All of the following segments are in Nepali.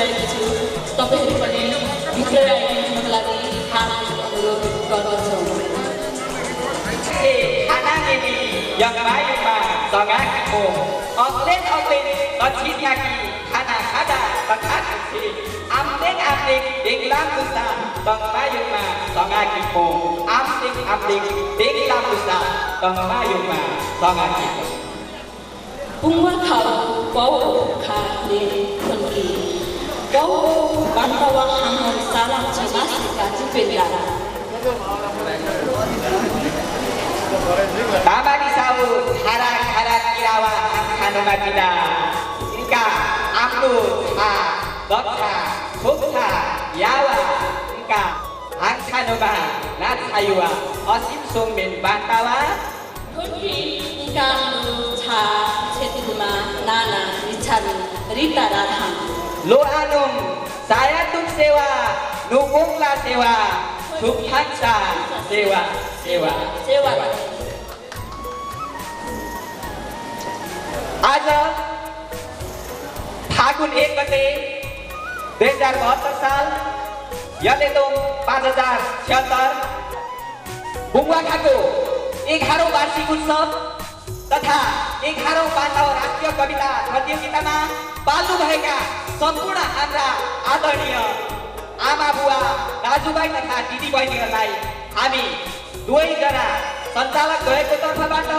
गरिरहेको छु तपाईहरु पनि भित्र आइदिनुको लागि हार्दिक अनुरोध गर्दछौं खाना देवी यङमायुमा सँगाको अग्लेन दक्षिणयाकी खाना खादा तथा खुसी आम्लेङ बेग्ला मुसा तङमायुमा सँगाको आम्लेङ बेग्ला मुसा तङमायुमा सँगाको Bunga kau bau kali kunci, bau bantawa hangon salam cemas kaji pendara. Baba di sawu hara kirawa hanuma kita, ika amlu ha dokha bukha yawa ika hanuma natsayua osim sungmin bantawa. Kunci ika cha Cetuma Nana Richard Rita Radhan Lo anum saya tuk sewa nukungla sewa sukhansa sewa आज फागुन 1 गते 2072 साल यलेदोङ 5076 बुङ्गाखाको 11औं वार्षिक उत्सव तथा 11औं पाण्डव राष्ट्रिय कविता प्रतियोगितामा पाल्नु भएका सम्पूर्ण हाम्रा आदरणीय आमा बुवा दाजुभाइ तथा दिदी बहिनीहरूलाई हामी दुवैजना सञ्चालक गएको तर्फबाट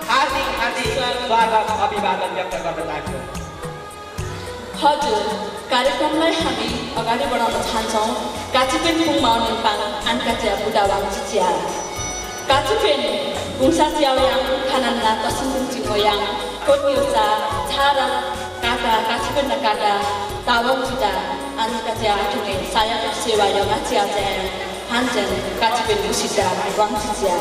हार्दिक स्वागत अभिवादन व्यक्त गर्न चाहन्छु हजुर कार्यक्रमलाई हामी अगाडि बढाउन चाहन्छौं काचिपेन पुङमाउ निम्पाङ आनकाच्या बुडावाङ चिचिया काचिपेन बुङसा च्याउयाङ खानान्ना तसिङ चिमोयाङ कोटियोसा छारा काटा काचिपेन काटा तावङ चिटा आनकाच्या आठुने साया सेवा यमा च्याच्या हान्जन काचिपेन बुसिटा वाङ चिचिया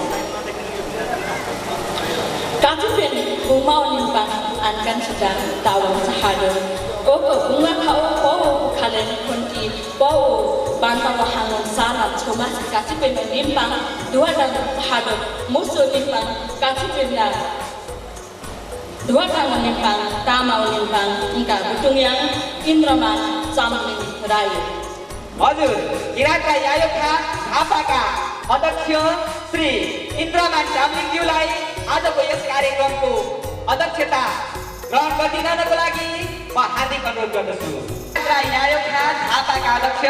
काचिपेन पुङमाउ निम्पाङ आनकान चिटा तावङ छहाडो Koko bunga kau kau kalian kunci kau bantawa hangon sana cuma kasih penuh nimpang dua dan hadap musuh nimpang kasih penuh dua tangan nimpang tamau nimpang engkau betung yang Indraman Samling Raya. हजुर किराँतका आयोगका थापाका अध्यक्ष श्री इन्द्रमान चामलिङज्यूलाई आजको यस कार्यक्रमको अध्यक्षता ग्रहण गरिदिनको लागि म हार्दिक अनुरोध गर्दछु आयोगका थापाका अध्यक्ष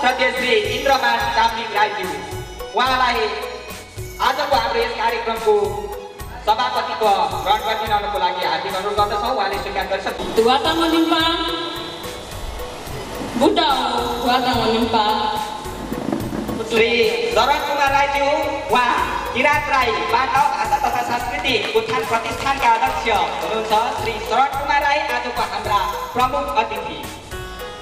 श्रद्धेय श्री इन्द्रमान चामलिङ राईज्यू उहाँलाई आजको हाम्रो यस कार्यक्रमको सभापतित्व ग्रहण गरिदिनको लागि हार्दिक अनुरोध गर्दछौँ उहाँले स्वीकार गर्छ dua tangan nimpang budau dua tangan nimpang Shri Sharan Kumar राईज्यू उहाँ किराँत राई बाण्डव भाषा तथा संस्कृति उत्थान प्रतिष्ठानका अध्यक्ष हुनुहुन्छ श्री शरण कुमार राई आजको हाम्रा प्रमुख अतिथि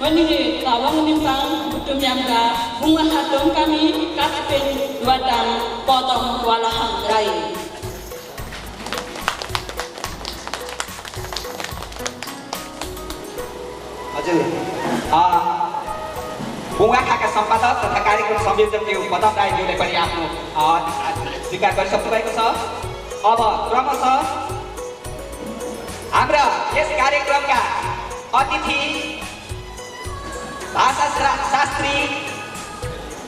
Wanini tawang nimpang butum yangka bunga hatong kami kaspen duadang potong walahang rai. हजुर बुङ्गाखाका सम्पादक तथा कार्यक्रम संयोजक ज्यू पदम राईज्यूले पनि आफ्नो स्वीकार गरिसक्नु भएको छ अब क्रमशः हाम्रा यस कार्यक्रमका अतिथि भाषा शास्त्री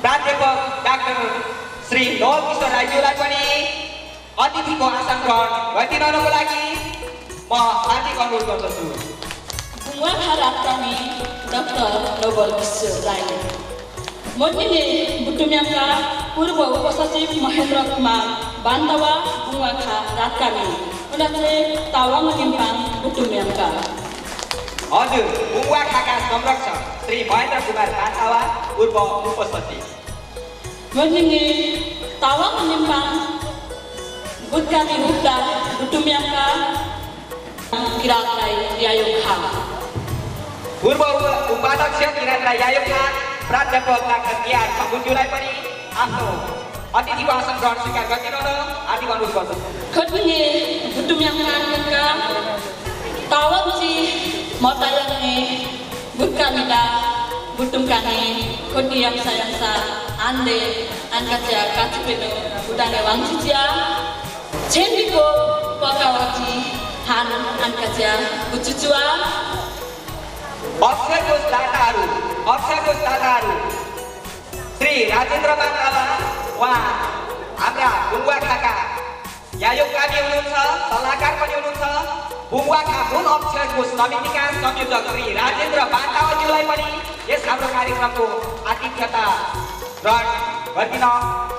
प्राध्यापक डाक्टर श्री नवल किशोर राईज्यूलाई पनि अतिथिको आसन ग्रहण गरिदिनको लागि म हार्दिक अनुरोध गर्दछु Bunga harap kami Dr. Nobel Kiशोर Rai. Modini butum yangka purba upasasip Mahendra Kumar Bantawa bunga harap kami. Unase tawang nimpang butum yangka. हजुर बुङ्गाखाका संरक्षक श्री महेन्द्र कुमार बान्तावा पूर्व उपसचिव Modini tawang nimpang butkani hukda butum yangka Kirat Rai Yayokha. पूर्व उपाध्यक्ष किराँत राई आयोगका प्राध्यापक डाक्टर केआर खम्बुज्यूलाई पनि आफ्नो अतिथिको आसन ग्रहण स्वीकार गरिदिनु हार्दिक अनुरोध गर्दछु Khotbini butum yangka tawangji motayangni butkamida butum kani khoti yangsa ande ankacha katipenu budane wangchicha chendiko pokawaji han ankacha buchuchua Akshay कोष दाताहरू श्री राजेन्द्र बान्तावा उहाँ हाम्रा बुङ्गाखाका यायोगकामी हुनुहुन्छ, सल्लाहकार पनि हुनुहुन्छ। बुङ्गाखा मूल अक्षय कोष समितिका संयोजक श्री राजेन्द्र बान्तावाज्यूलाई पनि यस हाम्रो कार्यक्रमको आतिथ्यता ग्रहण गरिदिन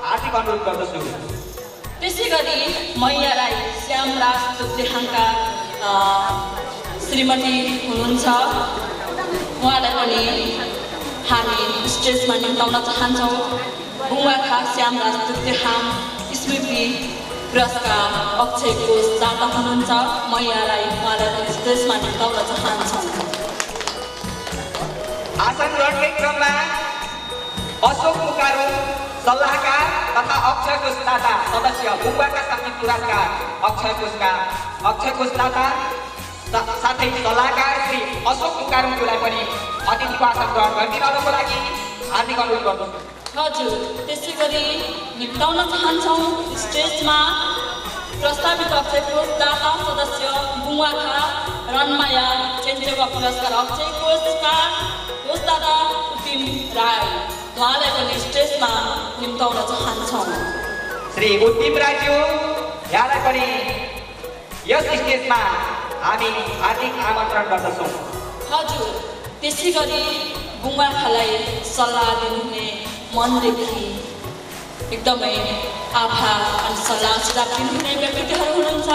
हार्दिक अनुरोध गर्दछु। त्यसैगरी मैया राई श्यामराज तुप्लेहाङका श्रीमती हुनुहुन्छ, उहाँलाई पनि हामी स्टेजमा निम्ताउन चाहन्छौँ। बुङ्गाखा श्यामराज तुप्लेहाङ स्मृति पुरस्कार अक्षय कोष दाता हुनुहुन्छ मैया राई, उहाँलाई पनि स्टेजमा निम्ताउन चाहन्छौँ। आसन ग्रहणकै क्रममा अशोक मुकारो सल्लाहकार तथा अक्षय कोष दाता सदस्य बुङ्गाका समिति पुरस्कार अक्षय कोष दाता साथै सल्लाहकार श्री अशोक मुकारुङज्यूलाई पनि अतिथिको आसन ग्रहण गरिदिनको लागि हार्दिक अनुरोध गर्दछु। हजुर, त्यसैगरी निम्ताउन चाहन्छौँ स्टेजमा प्रस्तावित अक्षय कोष दाता सदस्य बुङ्गाखा रनमाया चेन्चेवा पुरस्कार अक्षय कोषका कोष दाता उतिम राई, उहाँलाई पनि स्टेजमा निम्ताउन चाहन्छौँ। श्री उतिम राईज्यू यहाँलाई पनि यस स्टेजमा हामी हार्दिक आमन्त्रण गर्दछौँ। हजुर, त्यसैगरी बुङ्गाखालाई सल्लाह दिनुहुने मनदेखि एकदमै आभा अनि सल्लाह सुझाव दिनुहुने व्यक्तिहरू हुनुहुन्छ,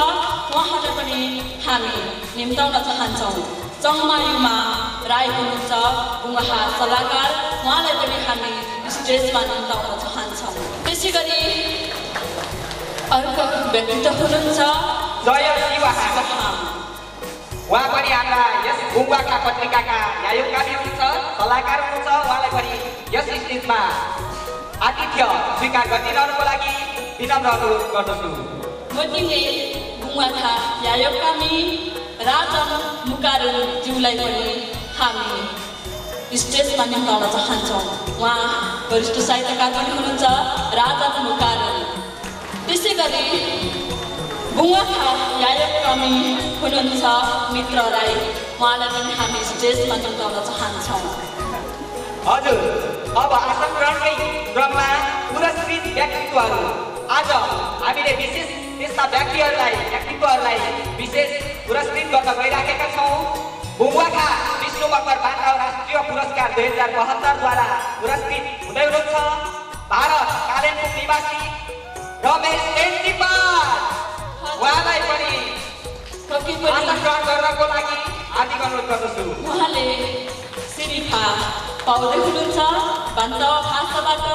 उहाँहरूलाई पनि हामी निम्ताउन चाहन्छौँ। चङमायुमा राई हुनुहुन्छ बुङ्गाखा सल्लाहकार, उहाँलाई पनि हामी स्टेजमा निम्ताउन चाहन्छौँ। त्यसैगरी अर्को व्यक्तित्व हुनुहुन्छ जय शिवाहा, उहाँ पनि हाम्रा यस बुङ्गाखा पत्रिकाका यायोगकामी हुनुहुन्छ, सल्लाहकार हुनुहुन्छ, उहाँलाई पनि यस स्टेजमा आतिथ्य स्वीकार गरिदिनको लागि विनम्र अनुरोध गर्दछु। मोटिङे बुङ्गाखा यायोगकामी राजन मुकारुङज्यूलाई पनि हामी स्टेजमा निम्ताउन चाहन्छौँ। उहाँ वरिष्ठ साहित्यकार पनि हुनुहुन्छ राजन मुकारुङ। त्यसैगरी बुङ्गाखा यायोगकामी हुनुहुन्छ मित्र राई, उहाँलाई पनि हामी स्टेजमा निम्ताउन चाहन्छौँ। हजुर, अब आसन ग्रहणकै क्रममा पुरस्कृत व्यक्तित्वहरू आज हामीले विशेष त्यस्ता व्यक्तित्वहरूलाई विशेष पुरस्कृत गर्न गइराखेका छौँ। बुङ्गाखा विष्णु मकर बान्तावा राष्ट्रिय पुरस्कार 2072 द्वारा पुरस्कृत हुँदै हुनुहुन्छ भारत कालिम्पोङ निवासी रमेश टेन्टिपाल, उहाँलाई पनि आसन ग्रहण गर्नको लागि हार्दिक अनुरोध गर्दछु। उहाँले सिरिफा पाउँदै हुनुहुन्छ बान्तावा भाषाबाट,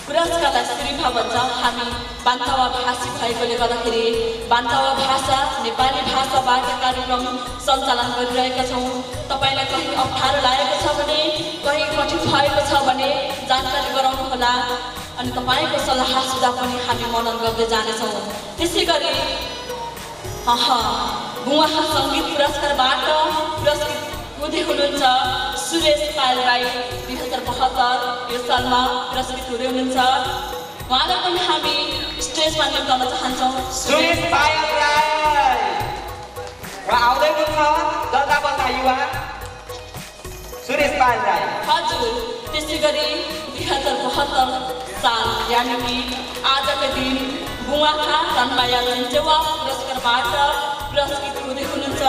पुरस्कारलाई सिरिफा भन्छ। हामी बान्तावा भाषी भएकोले गर्दाखेरि बान्तावा भाषा नेपाली भाषाबाट कार्यक्रम सञ्चालन गरिरहेका छौँ। तपाईँलाई कहीँ अप्ठ्यारो लागेको छ भने, कहीँ कठिन भएको छ भने जानकारी गराउनुहोला अनि तपाईँको सल्लाह सुझाव पनि हामी मनन गर्दै जानेछौँ। त्यसै गरी बुङ्गाखा सङ्गीत पुरस्कारबाट पुरस्कृत हुँदै हुनुहुन्छ सुरेश पायल राई, 2072 यो सालमा पुरस्कृत हुँदै हुनुहुन्छ, उहाँलाई पनि हामी स्टेजमा निम्ताउन चाहन्छौँ। सुरेश पायल राई र आउँदै हुनुहुन्छ जल्दा युवा सुरेश पायल राई। हजुर, त्यसै गरी 2072 साल यानि कि आजको दिन बुङ्गाखा रनमाया चेन्चेवा पुरस्कारबाट पुरस्कृत हुँदै हुनुहुन्छ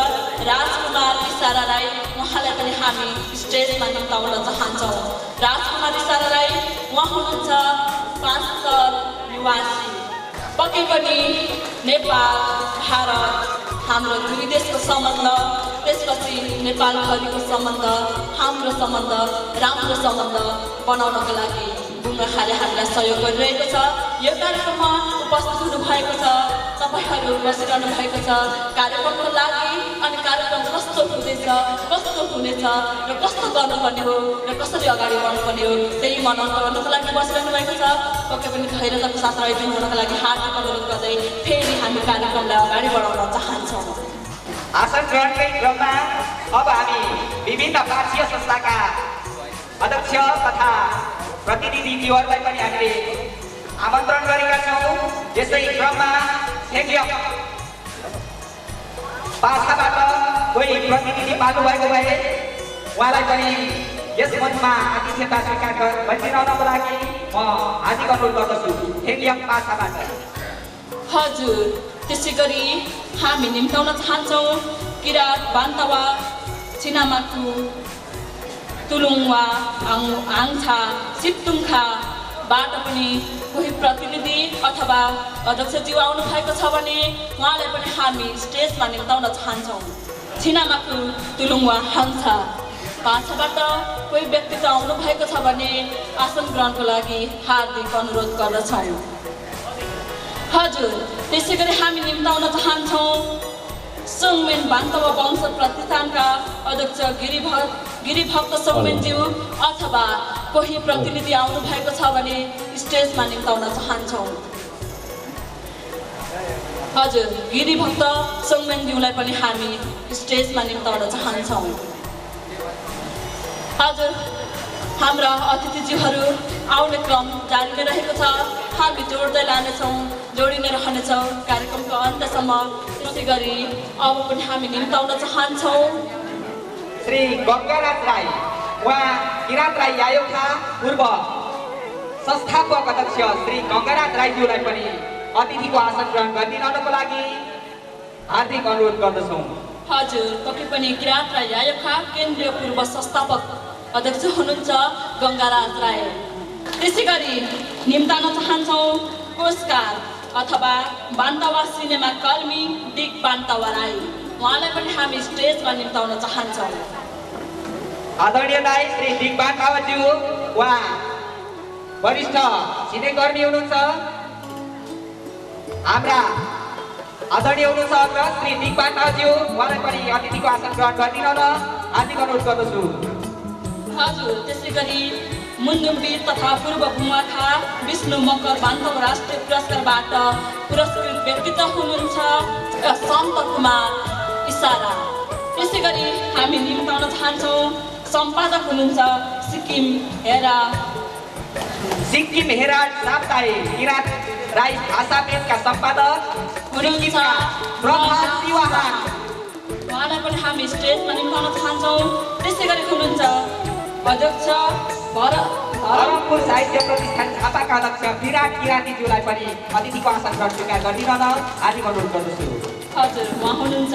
राजकुमार इसारा राई, उहाँलाई पनि हामी स्टेजमा निम्ताउन चाहन्छौँ। राजकुमार इसारा राई उहाँ हुनुहुन्छ पाँचथर निवासी। पक्कै पनि नेपाल भारत हाम्रो दुई देशको सम्बन्ध, त्यसपछि नेपालभरिको सम्बन्ध, हाम्रो सम्बन्ध राम्रो सम्बन्ध बनाउनको लागि बुङ्गाखाले हामीलाई सहयोग गरिरहेको छ। यो कार्यक्रममा उपस्थित हुनुभएको छ, तपाईँहरू बसिरहनु भएको छ कार्यक्रमको लागि। अनि कार्यक्रम कस्तो हुँदैछ, कस्तो हुनेछ र कस्तो गर्नुपर्ने हो र कसरी अगाडि बढ्नुपर्ने हो त्यही मनन गर्नको लागि बसिरहनु भएको छ। पक्कै पनि धैर्यताको साथ रहिदिनु हुनको लागि हार्दिक अनुरोध गर्दै फेरि हामी कार्यक्रमलाई अगाडि बढाउन चाहन्छौँ। आसन ग्रहणकै क्रममा अब हामी विभिन्न पार्टीय संस्थाका अध्यक्ष तथा प्रतिनिधिज्यूहरूलाई पनि हामीले आमन्त्रण गरेका छौँ। यसै क्रममा पासाबाट कोही प्रतिनिधि पाल्नु भएको भए उहाँलाई पनि यस मञ्चमा आतिथ्यता स्वीकार गरिदिनको लागि म हार्दिक अनुरोध गर्दछु ठेङ्ग्याम पाछाबाट। हजुर, त्यसै गरी हामी निम्ताउन चाहन्छौँ किरात बान्तवा छिनामाकु तुलुङवा आङछा सिप्तुङखाबाट पनि कोही प्रतिनिधि अथवा अध्यक्षज्यू आउनु भएको छ भने उहाँलाई पनि हामी स्टेजमा निम्ताउन चाहन्छौँ। छिनामाकु तुलुङवा हाङछा पाछाबाट कोही व्यक्तित्व आउनु भएको छ भने आसन ग्रहणको लागि हार्दिक अनुरोध गर्दछौँ। हजुर, त्यसै गरी हामी निम्ताउन चाहन्छौँ सोङमेन बान्तवा वंश प्रतिष्ठानका अध्यक्ष गिरिभक्त सोङमेनज्यू अथवा कोही प्रतिनिधि आउनु भएको छ भने स्टेजमा निम्ताउन चाहन्छौँ। हजुर, गिरिभक्त सोङमेनज्यूलाई पनि हामी स्टेजमा निम्ताउन चाहन्छौँ। हजुर, हाम्रा अतिथिज्यूहरू आउने क्रम जारी नै रहेको छ। हामी जोड्दै लानेछौँ, जोडी नै रहनेछौँ कार्यक्रमको अन्त्यसम्म। त्यसै गरी अब पनि हामी निम्ताउन चाहन्छौँ श्री गङ्गाराज राई। उहाँ किरात राई आयोगका पूर्व संस्थापक अध्यक्ष श्री गङ्गाराज राईज्यूलाई पनि अतिथिको आसन ग्रहण गरिदिनको लागि हार्दिक अनुरोध गर्दछौँ। हजुर, पक्कै पनि किरात राई आयोगका केन्द्रीय पूर्व संस्थापक अध्यक्ष हुनुहुन्छ गङ्गाराज राई। त्यसै गरी निम्ताउन चाहन्छौँ पुरस्कार अथवा बान्तवा सिनेमा कर्मी दिग बान्तवा राई। उहाँलाई पनि हामी स्टेजमा निम्ताउन चाहन्छौँ। आदरणीय दाई श्री दिग बान्तवाज्यू उहाँ वरिष्ठ सिनेकर्मी हुनुहुन्छ। हाम्रा आदरणीय हुनुहुन्छ अग्रज श्री दिग बान्तवाज्यू, उहाँलाई पनि अतिथिको आसन ग्रहण गरिदिन हार्दिक अनुरोध गर्दछु। हजुर, त्यसै गरी मुन्नुवीर तथा पूर्व भूमाखा विष्णु मकर बान्तव राष्ट्रिय पुरस्कारबाट पुरस्कृत व्यक्तित्व हुनुहुन्छ सन्त कुमार इसारा। त्यसै गरी हामी निम्ताउन चाहन्छौँ सम्पादक हुनुहुन्छ सिक्किम हेराल्ड साप्ताहिक किरात राई भाषा पेजका सम्पादक हुनुहुन्छ प्रभात सिवाहान। उहाँलाई पनि हामी स्टेजमा निम्ताउन चाहन्छौँ। त्यसै गरी हुनुहुन्छ अध्यक्ष धरमपुर साहित्य प्रतिष्ठान झापाका अध्यक्ष विराट किरातीज्यूलाई पनि अतिथिको आसन ग्रहण स्वीकार गरिदिन हार्दिक अनुरोध गर्दछु। हजुर, उहाँ हुनुहुन्छ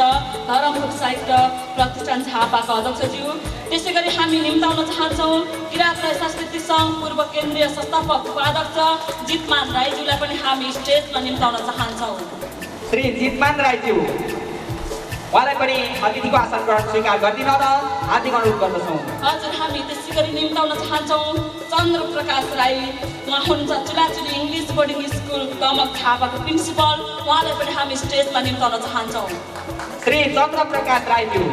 धरमपुर साहित्य प्रतिष्ठान झापाका अध्यक्षज्यू। त्यसै गरी हामी निम्ताउन चाहन्छौँ किरात राई सांस्कृतिक सङ्घ पूर्व केन्द्रीय संस्थापक उपाध्यक्ष जितमान राईज्यूलाई पनि हामी स्टेजमा निम्ताउन चाहन्छौँ। श्री जितमान राईज्यू उहाँलाई पनि अतिथिको आसन ग्रहण स्वीकार गरिदिन हार्दिक अनुरोध गर्दछौँ। हजुर, हामी त्यसै गरी निम्ताउन चाहन्छौँ चन्द्र प्रकाश राई। उहाँ हुनुहुन्छ Chulachuli English boarding school Damak झापाको प्रिन्सिपल। उहाँलाई पनि हामी स्टेजमा निम्ताउन चाहन्छौँ। श्री चन्द्र प्रकाश राईज्यू।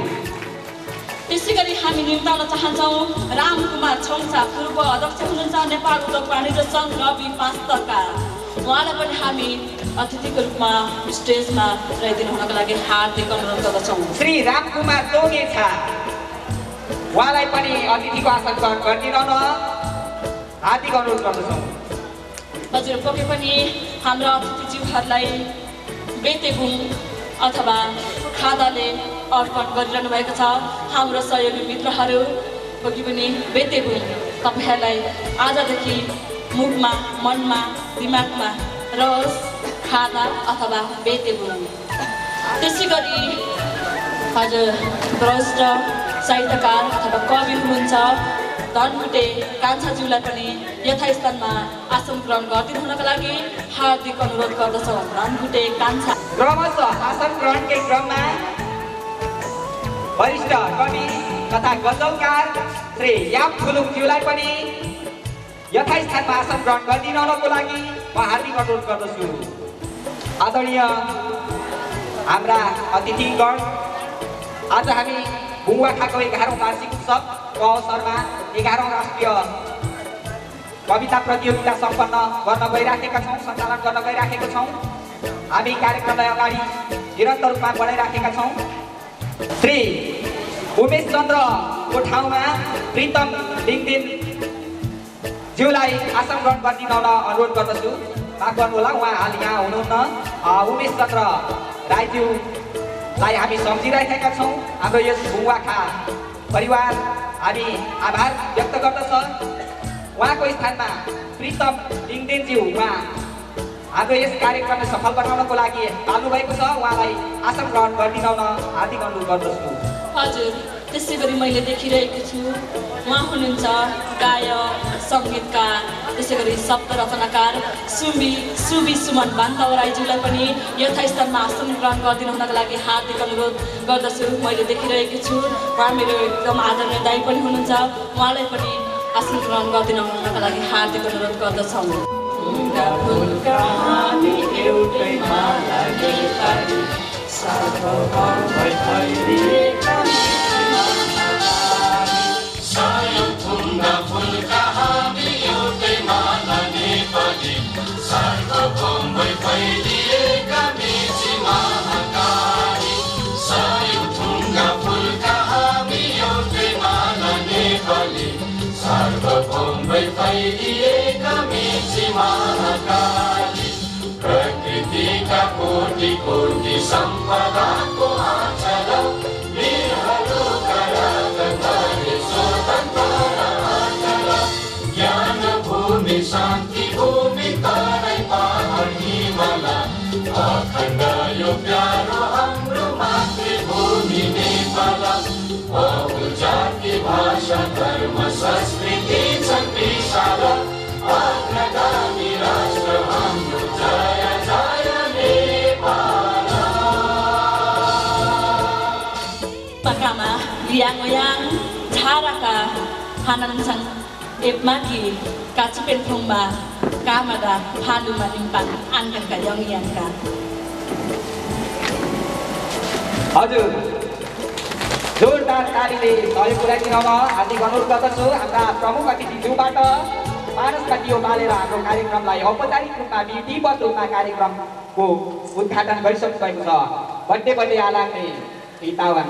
त्यसै गरी हामी निम्ताउन चाहन्छौँ रामकुमार छौसा पूर्व अध्यक्ष हुनुहुन्छ नेपाल उद्योग वाणिज्य सङ्घ रवि पाँचतर्का। उहाँलाई पनि हामी अतिथिको रूपमा स्टेजमा रहिदिनु हुनको लागि हार्दिक अनुरोध गर्दछौँ। श्री रामकुमार तोगेछा उहाँलाई पनि अतिथिको आसन ग्रहण गरिदिन हार्दिक अनुरोध गर्दछौँ। हजुर, पक्कै पनि हाम्रा अतिथिज्यूहरूलाई बेतेबुङ अथवा खादाले अर्पण गरिरहनु भएको छ। हाम्रो सहयोगी मित्रहरू पक्कै पनि बेतेबुङ तपाईँहरूलाई आजदेखि मुखमा मनमा दिमागमा रहोस् खादा अथवा बेतेबुङ। त्यसै गरी हजुर वरिष्ठ साहित्यकार अथवा कवि हुनुहुन्छ धनकुटे कान्छाज्यूलाई पनि यथास्थानमा आसन ग्रहण गरिदिनु हुनको लागि हार्दिक अनुरोध गर्दछौँ। धनकुटे कान्छा क्रमशः आसन ग्रहणकै क्रममा वरिष्ठ कवि तथा गजलकार श्री याम फुलुङज्यूलाई पनि यथास्थानमा आसन ग्रहण गरिदिनको लागि म हार्दिक अनुरोध गर्दछु। आदरणीय हाम्रा अतिथिगण, आज हामी बुङ्गाखाको 11औं वार्षिक उत्सवको अवसरमा 11औं राष्ट्रिय कविता प्रतियोगिता सम्पन्न गर्न गइराखेका छौँ, सञ्चालन गर्न गइराखेका छौँ। हामी कार्यक्रमलाई अगाडि निरन्तर रूपमा बढाइराखेका छौँ। श्री उमेश चन्द्रको ठाउँमा प्रितम लिङदिन ज्यूलाई आसन ग्रहण गरिदिन अनुरोध गर्दछु। माफ गर्नुहोला, उहाँ हाल यहाँ हुनुहुन्न। उमेश चन्द्र राईज्यू लाई हामी सम्झिरहेका छौँ। हाम्रो यस बुवाखा परिवार हामी आभार व्यक्त गर्दछ। उहाँको स्थानमा प्रितम लिङदेनज्यू उहाँ हाम्रो यस कार्यक्रमलाई सफल बनाउनको लागि पाल्नु भएको छ। उहाँलाई आसन ग्रहण गरिदिन हार्दिक अनुरोध गर्दछु। हजुर, त्यसै गरी मैले देखिरहेको छु उहाँ हुनुहुन्छ गायक, सङ्गीतकार, त्यसै गरी शब्द रचनाकार सुबी सुमन बान्तवराईज्यूलाई पनि यथास्थानमा आसन ग्रहण गरिदिनु हुनको लागि हार्दिक अनुरोध गर्दछु। मैले देखिरहेको छु उहाँ मेरो एकदम आदरणीय दाइ पनि हुनुहुन्छ। उहाँलाई पनि आसन ग्रहण गरिदिनु हुनको लागि हार्दिक अनुरोध गर्दछौँ। प्रकृतिका कोटि कोटि सम्पदाको आचल वीरहरूका रागधारी स्वतन्त्र आचल ज्ञान भूमि शान्ति भूमि तराई पहाड हिमाल अखण्ड यो प्यारो हाम्रो मातृभूमि नेपाल बहु जाति भाषा धर्म संस्कृति छन् विशाल अग्रगामी राष्ट्र हाम्रो जय जय Nepal. Pakama liang-liang Taraka Hanansan Epmaki Kachupen Pumba Kamada Paluma Nimpan Angka Yongianka. हजुर, जोरदार तालीले सहयोग पुर्याइदिन हार्दिक अनुरोध गर्दछु। हाम्रा प्रमुख अतिथिज्यूबाट मानसका दियो बालेर हाम्रो कार्यक्रमलाई औपचारिक रूपमा विधिवत रूपमा कार्यक्रमको उद्घाटन गरिसक्नु भएको छ। बड्डे बड्डे आलाग्ने हितावान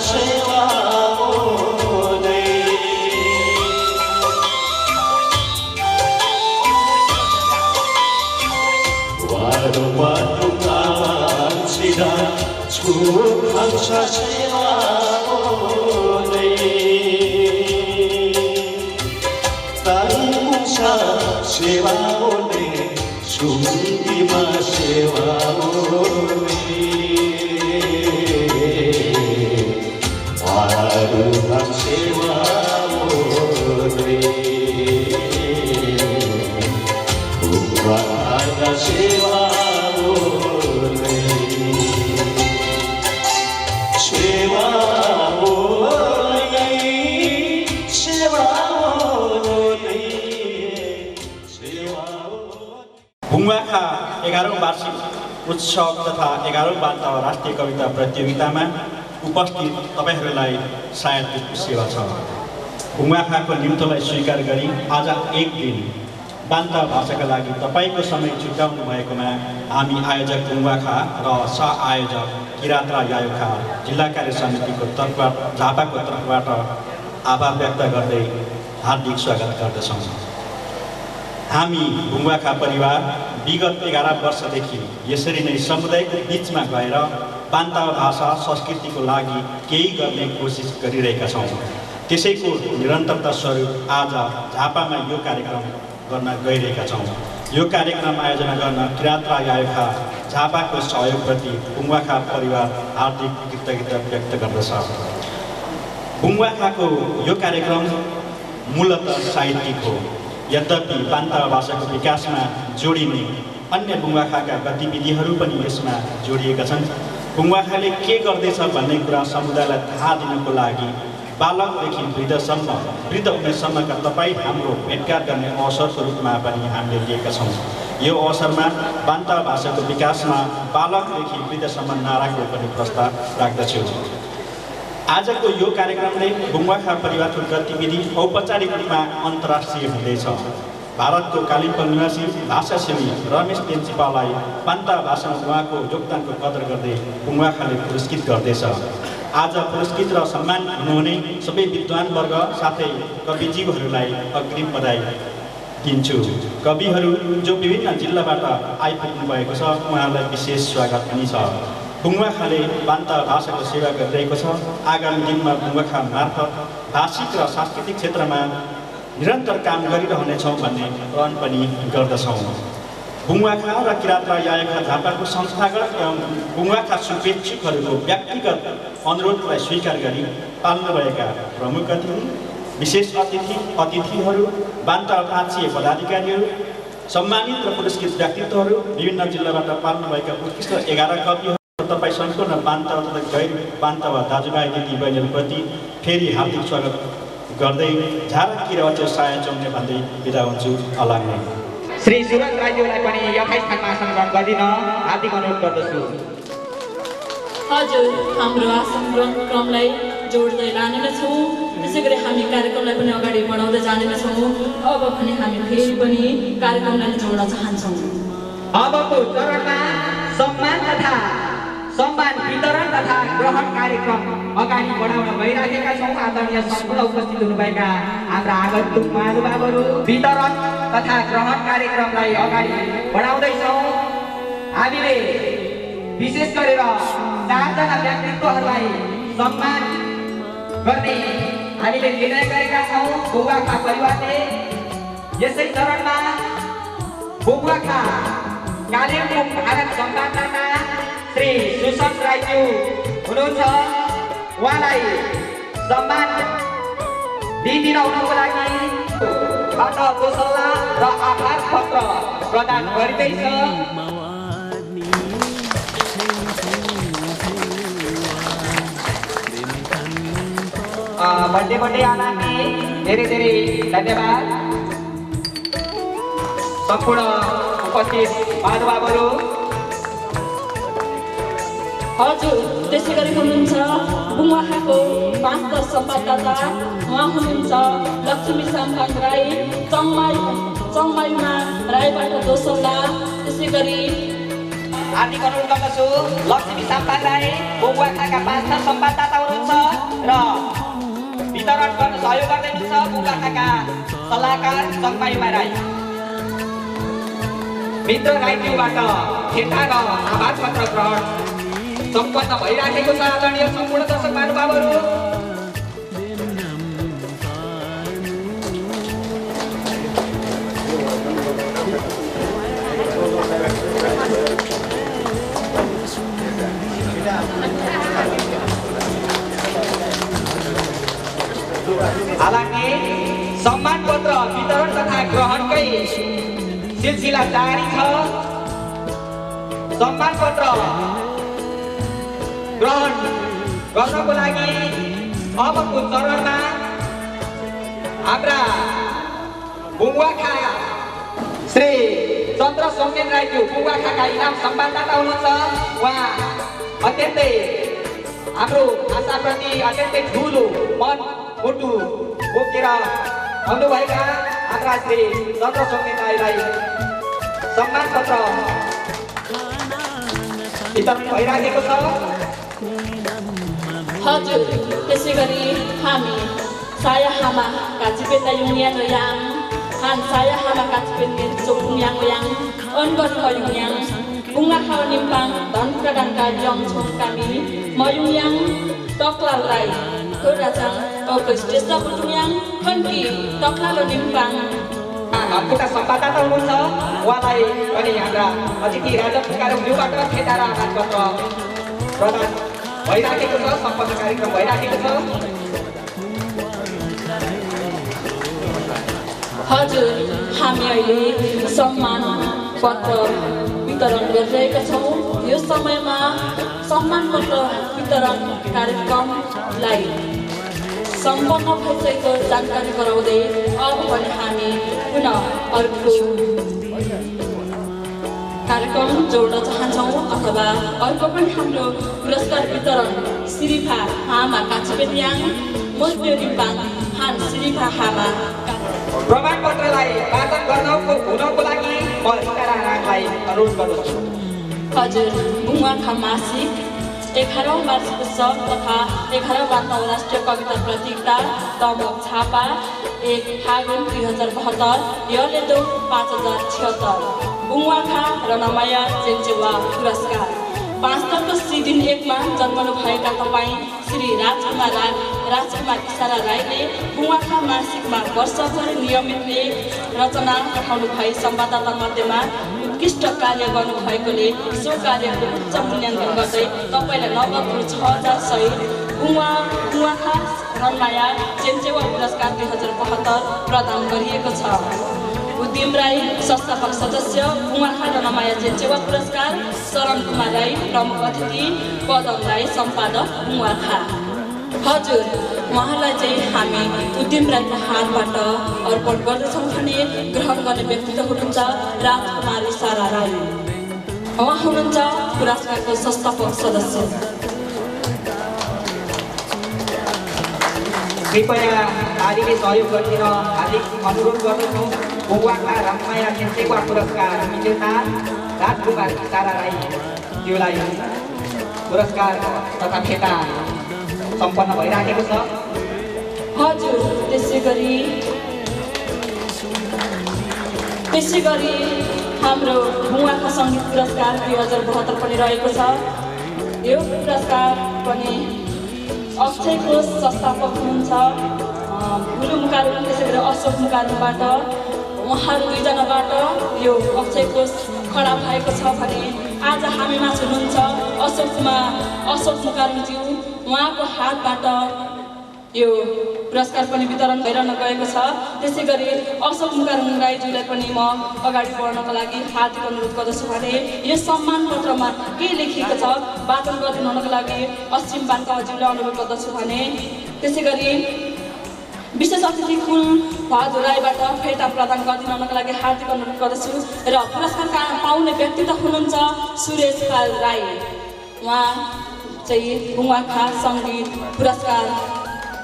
सेवा नै वारो वारुका छिरा छु खान्छ सेवा नै तारुसा सेवा नै सुन्दीमा सेवा सेवा सेवा सेवा बुङ्वाखा 11औं वार्षिक उत्सव तथा 11औं वार्ता राष्ट्रिय कविता प्रतियोगितामा उपस्थित तपाईहरूलाई सायद सेवा छ। बुङ्वाखाको निम्तोलाई स्वीकार गरी आज एक दिन बान्ता भाषाका लागि तपाईँको समय छुट्याउनु भएकोमा हामी आयोजक बुङ्वाखा र सह-आयोजक किराँत यायोखा जिल्ला कार्य समितिको तर्फबाट झापाको तर्फबाट आभार व्यक्त गर्दै हार्दिक स्वागत गर्दछौँ। हामी बुङ्वाखा परिवार विगत 11 वर्षदेखि यसरी नै समुदायको बिचमा गएर बान्ता भाषा संस्कृतिको लागि केही गर्ने कोसिस गरिरहेका छौँ। त्यसैको निरन्तरता स्वरूप आज झापामा यो कार्यक्रम गर्न गइरहेका छौँ। यो कार्यक्रम आयोजना गर्न किराँत यायोखा झापाको सहयोगप्रति बुङ्वाखा परिवार हार्दिक कृतज्ञता व्यक्त गर्दछ। बुङ्वाखाको यो कार्यक्रम मूलतः साहित्यिक हो, यद्यपि बान्ता भाषाको विकासमा जोडिने अन्य बुङ्वाखाका गतिविधिहरू पनि यसमा जोडिएका छन्। बुङ्वाखाले के गर्दैछ भन्ने कुरा समुदायलाई थाहा दिनको लागि बालकदेखि वृद्ध उमेरसम्मका तपाईँ हाम्रो भेटघाट गर्ने अवसरको रूपमा पनि हामीले लिएका छौँ। यो अवसरमा बान्ता भाषाको विकासमा बालकदेखि वृद्धसम्म नाराको पनि प्रस्ताव राख्दछु। आजको यो कार्यक्रमले बुङ्वाखा परिवारको गतिविधि औपचारिक रूपमा अन्तर्राष्ट्रिय हुँदैछ। भारतको कालिम्पोङ निवासी भाषासेवी रमेश पेन्चिपालाई बान्ता भाषामा उहाँको योगदानको कदर गर्दै बुङ्वाखाले पुरस्कृत गर्दैछ। आज पुरस्कृत र सम्मान हुनुहुने सबै विद्वानवर्ग साथै कविजीहरूलाई अग्रिम बधाई दिन्छु। कविहरू जो विभिन्न जिल्लाबाट आइपुग्नु भएको छ उहाँहरूलाई विशेष स्वागत पनि छ। बुङ्वाखाले बान्ता भाषाको सेवा गरिरहेको छ। आगामी दिनमा बुङ्वाखा मार्फत भाषिक र सांस्कृतिक क्षेत्रमा निरन्तर काम गरिरहनेछौँ भन्ने प्रण पनि गर्दछौँ। बुङ्वाखा र किराँत यायोखा झापाको संस्थागत एवं बुङ्वाखा शुभेच्छुकहरूको व्यक्तिगत अनुरोधलाई स्वीकार गरी पाल्नुभएका प्रमुख अतिथि, विशेष अतिथिहरू, बान्ता भाषीय पदाधिकारीहरू, सम्मानित र पुरस्कृत व्यक्तित्वहरू, विभिन्न जिल्लाबाट पाल्नुभएका उत्कृष्ट 11 कविहरू, तपाईँ सम्पूर्ण बान्ता तथा गैर बान्ता वा दाजुभाइ दिदी बहिनीहरूप्रति फेरि हार्दिक स्वागत गर्दै झारा किराँत साया चौने भन्दै बिदा हुन्छु। अलाङ्गे श्री सुरज राईज्यूलाई पनि यथास्थानमा आसन ग्रहण गरिदिन हार्दिक अनुरोध गर्दछु। हजुर, हाम्रो आसन ग्रहण क्रमलाई जोड्दै लानेछौँ। त्यसै गरी हामी कार्यक्रमलाई पनि अगाडि बढाउँदै जानेछौँ। अब भने हामी फेरि पनि कार्यक्रमलाई जोड्न चाहन्छौँ। अबको चरणमा सम्मान वितरण तथा ग्रहण कार्यक्रम अगाडि बढाउन गइराखेका छौँ। आदरणीय सम्पूर्ण उपस्थित हुनुभएका हाम्रा आगन्तुक महानुभावहरू वितरण तथा ग्रहण कार्यक्रमलाई अगाडि बढाउँदैछौँ। हामीले विशेष गरेर 4 जना व्यक्तित्वहरूलाई सम्मान गर्ने हामीले निर्णय गरेका छौँ। बुङ्वाखा परिवारले यसै चरणमा बुङ्वाखा कालिम्पोङ भारत संवाददाता श्री सुशान्त राईज्यू हुनुहुन्छ। उहाँलाई सम्मान दिइदिनको लागि सल्लाह र आभार पत्र प्रदान गरिँदैछ। बर्थडे आलामी धेरै धेरै धन्यवाद। सम्पूर्ण उपस्थित महानुभावहरू, हजुर, त्यसै गरी हुनुहुन्छ बुङ्वाखाको 5 संवाददाता, उहाँ हुनुहुन्छ लक्ष्मी साम्पाङ राई, चङमाईमा राईबाट दोसौला। त्यसै गरी हार्दिक अनुरोध गर्दछु लक्ष्मी साम्पाङ राई बुङ्वाखाका 5 संवाददाता हुनुहुन्छ। र वितरण गर्न सहयोग गर्दै हुनुहुन्छ बुङ्गाखाका सल्लाहकार सङ्गमायुमा राई। मित्र राईज्यूबाट ठेटा र आभार पत्र ग्रहण सम्पन्न भइराखेको छ। आदरणीय सम्पूर्ण दर्शक महानुभावहरू, हालांकि सम्मान पत्र वितरण तथा ग्रहणकै सिलसिला जारी छ। सम्मान पत्र ग्रहण गर्नको लागि अबको चरणमा हाम्रा बुङ्गाखा श्री चन्द्र सोमेन राईज्यू बुङ्गाखाका इनाम सम्मानदाता हुनुहुन्छ। उहाँ अत्यन्तै हाम्रो आशाप्रति अत्यन्तै ठुलो मन मुटु बोकेर आउनुभएका हाम्रा श्री चन्द्र सोमेन राईलाई सम्मान पत्र वितरण भइराखेको छ। हजुर, त्यसै गरी हामी saya hama kacipeta yungyang yang han saya hama kacipeta yang ongon koyungyang bunga kau nimpang don kadang kajong chong kami moyungyang toklal rai kurajang okus desa putungyang konki toklal nimpang. Kita सम्पादकता हुनुहुन्छ, उहाँलाई पनि हाम्रा अतिथि राजा पुरस्कारज्यूबाट ठेटा र आभार पत्र प्रदान भइराखेको छ। सम्पन्न कार्यक्रम भइराखेको छ। हजुर, हामी अहिले सम्मान पत्र वितरण गरिरहेका छौँ। यो समयमा सम्मान पत्र वितरण कार्यक्रमलाई सम्पन्न भइसकेको जानकारी गराउँदै अब पनि हामी पुनः अर्को कार्यक्रम जोड्न चाहन्छौँ अथवा अर्को पनि हाम्रो पुरस्कार वितरण श्रीफा हामा काचिपेट्याङ मोल्प्यो रिम्पाङ हान श्रीफा हामा प्रमाणपत्रलाई वाचन हुनको लागि म रिता राणालाई अनुरोध गर्दछु। हजुर, बुङ्गाखा मासिक 11औं वार्षिक उत्सव तथा 11औं अन्तर्राष्ट्रिय कविता प्रतियोगिता तमक छापा 1 फागुन 2072 यलेदो 5076 बुङ्गाखा रनमाया चेन्चेवा पुरस्कार 5 तत्व सिदिन 1 मा जन्मनु भएका तपाईँ श्री राजकुमार इसारा राईले बुङ्गाखा मासिकमा वर्षभर नियमितले रचना पठाउनु भई सम्वाददाता मध्येमा उत्कृष्ट कार्य गर्नुभएकोले सो कार्यको उच्च मूल्याङ्कन गर्दै तपाईँलाई नगद रु 6100 बुङ्गाखा रनमाया चेन्चेवा पुरस्कार 2072 प्रदान गरिएको छ। उद्यम राई संस्थापक सदस्य बुङ्गाखा रनमाया चेन्चेवा पुरस्कार शरण कुमार राई प्रमुख अतिथि पदम राई सम्पादक बुङ्गाखा। हजुर, उहाँलाई चाहिँ हामी उद्यम राईको हातबाट अर्पण गर्दछौँ भने ग्रहण गर्ने व्यक्तित्व हुनुहुन्छ राजकुमार इसारा राई। उहाँ हुनुहुन्छ पुरस्कारको संस्थापक सदस्य। कृपया आदिले सहयोग गरिदिन हार्दिक अनुरोध गर्दछौँ। बुङ्गाखा रनमाया चेन्चेवा पुरस्कार विजेता राजकुमार इसारा राईज्यूलाई पुरस्कार तथा ठेटा सम्पन्न भइराखेको छ। हजुर, त्यसै गरी हाम्रो बुङ्गाखा सङ्गीत पुरस्कार 2072 पनि रहेको छ। यो पुरस्कार पनि अक्षय कोष संस्थापक हुनुहुन्छ भुलु मुकारुङ, त्यसै गरी अशोक मुकारुङबाट उहाँहरू दुईजनाबाट यो अक्षय कोष खडा भएको छ भने आज हामीमा हुनुहुन्छ अशोक मुकारुङज्यू। उहाँको हातबाट यो पुरस्कार पनि वितरण भइरहन गएको छ। त्यसै गरी अशोक मुकारुङ राईज्यूलाई पनि म अगाडि बढ्नको लागि हार्दिक अनुरोध गर्दछु भने यो सम्मान पत्रमा के लेखिएको छ वाचन गरिदिनुको लागि अश्विन बान्ताज्यूलाई अनुरोध गर्दछु भने त्यसै गरी विशेष अतिथि कुल बहादुर राईबाट फेटा प्रदान गरिदिनुको लागि हार्दिक अनुरोध गर्दछु र पुरस्कार पाउने व्यक्तित्व हुनुहुन्छ सुरेश पाल राई। उहाँ चाहिँ बुङ्गाखा सङ्गीत पुरस्कारबाट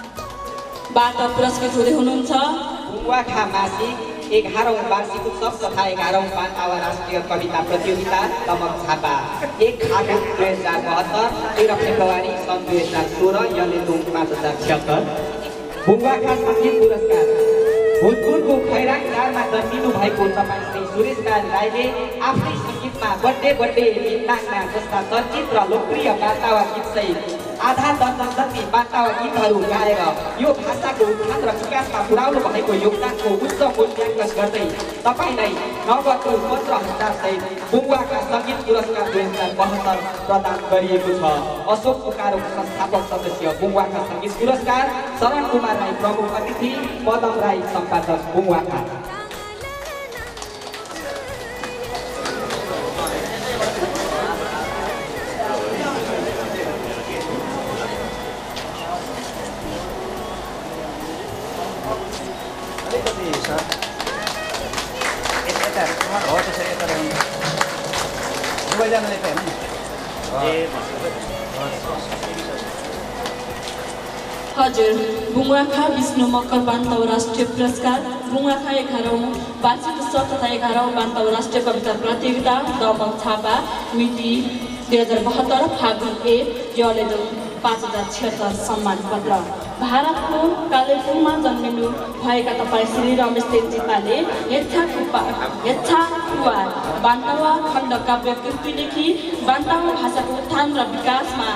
पुरस्कृत हुँदै हुनुहुन्छ। बुङ्गाखा मासिक 11औं वार्षिक उत्सव तथा 11औं पान्तावा राष्ट्रिय कविता प्रतियोगिता दमक झापा 1 फागुन 2072 13 फेब्रुअरी सन् 2016 यलेदुङ 5076 बुङ्गाखा सङ्गीत पुरस्कार भोजपुरको खैराङ 4 मा जन्मिनु भएको तपाईँ श्री सुरेश राईले आफ्नै सङ्गीतमा बर्थडे मिन्नाङमा जस्ता चर्चित र लोकप्रिय बान्तावा गीतसहित आधा दर्जन जति बान्तावा गीतहरू गाएर यो भाषाको उत्थान र विकासमा पुर्याउनु भएको योगदानको उच्च मूल्याङ्कन गर्दै तपाईँलाई नगदको 15,000 सहित बुङ्गाका सङ्गीत पुरस्कार 2072 प्रदान गरिएको छ। अशोक पुकारको संस्थापक सदस्य बुङ्गाका सङ्गीत पुरस्कार शरण कुमार राई प्रमुख अतिथि पदम राई सम्पादक बुङ्गाका। हजुर बुङ्गाखा विष्णु मकर बान्तावा राष्ट्रिय पुरस्कार बुङ्गाखा 11औं वार्षिक उत्सव तथा 11औं बान्तावा राष्ट्रिय कविता प्रतियोगिता दमक झापा मिति 2072 फागुन 1 यलेदुङ 5076 सम्मान पत्र। भारतको कालेबुङमा जन्मिनु भएका तपाईँ श्री रमेश तेन्जिपाले यच्छा बान्तावा खण्ड काव्य कृति लेखी बान्तावा भाषाको उत्थान र विकासमा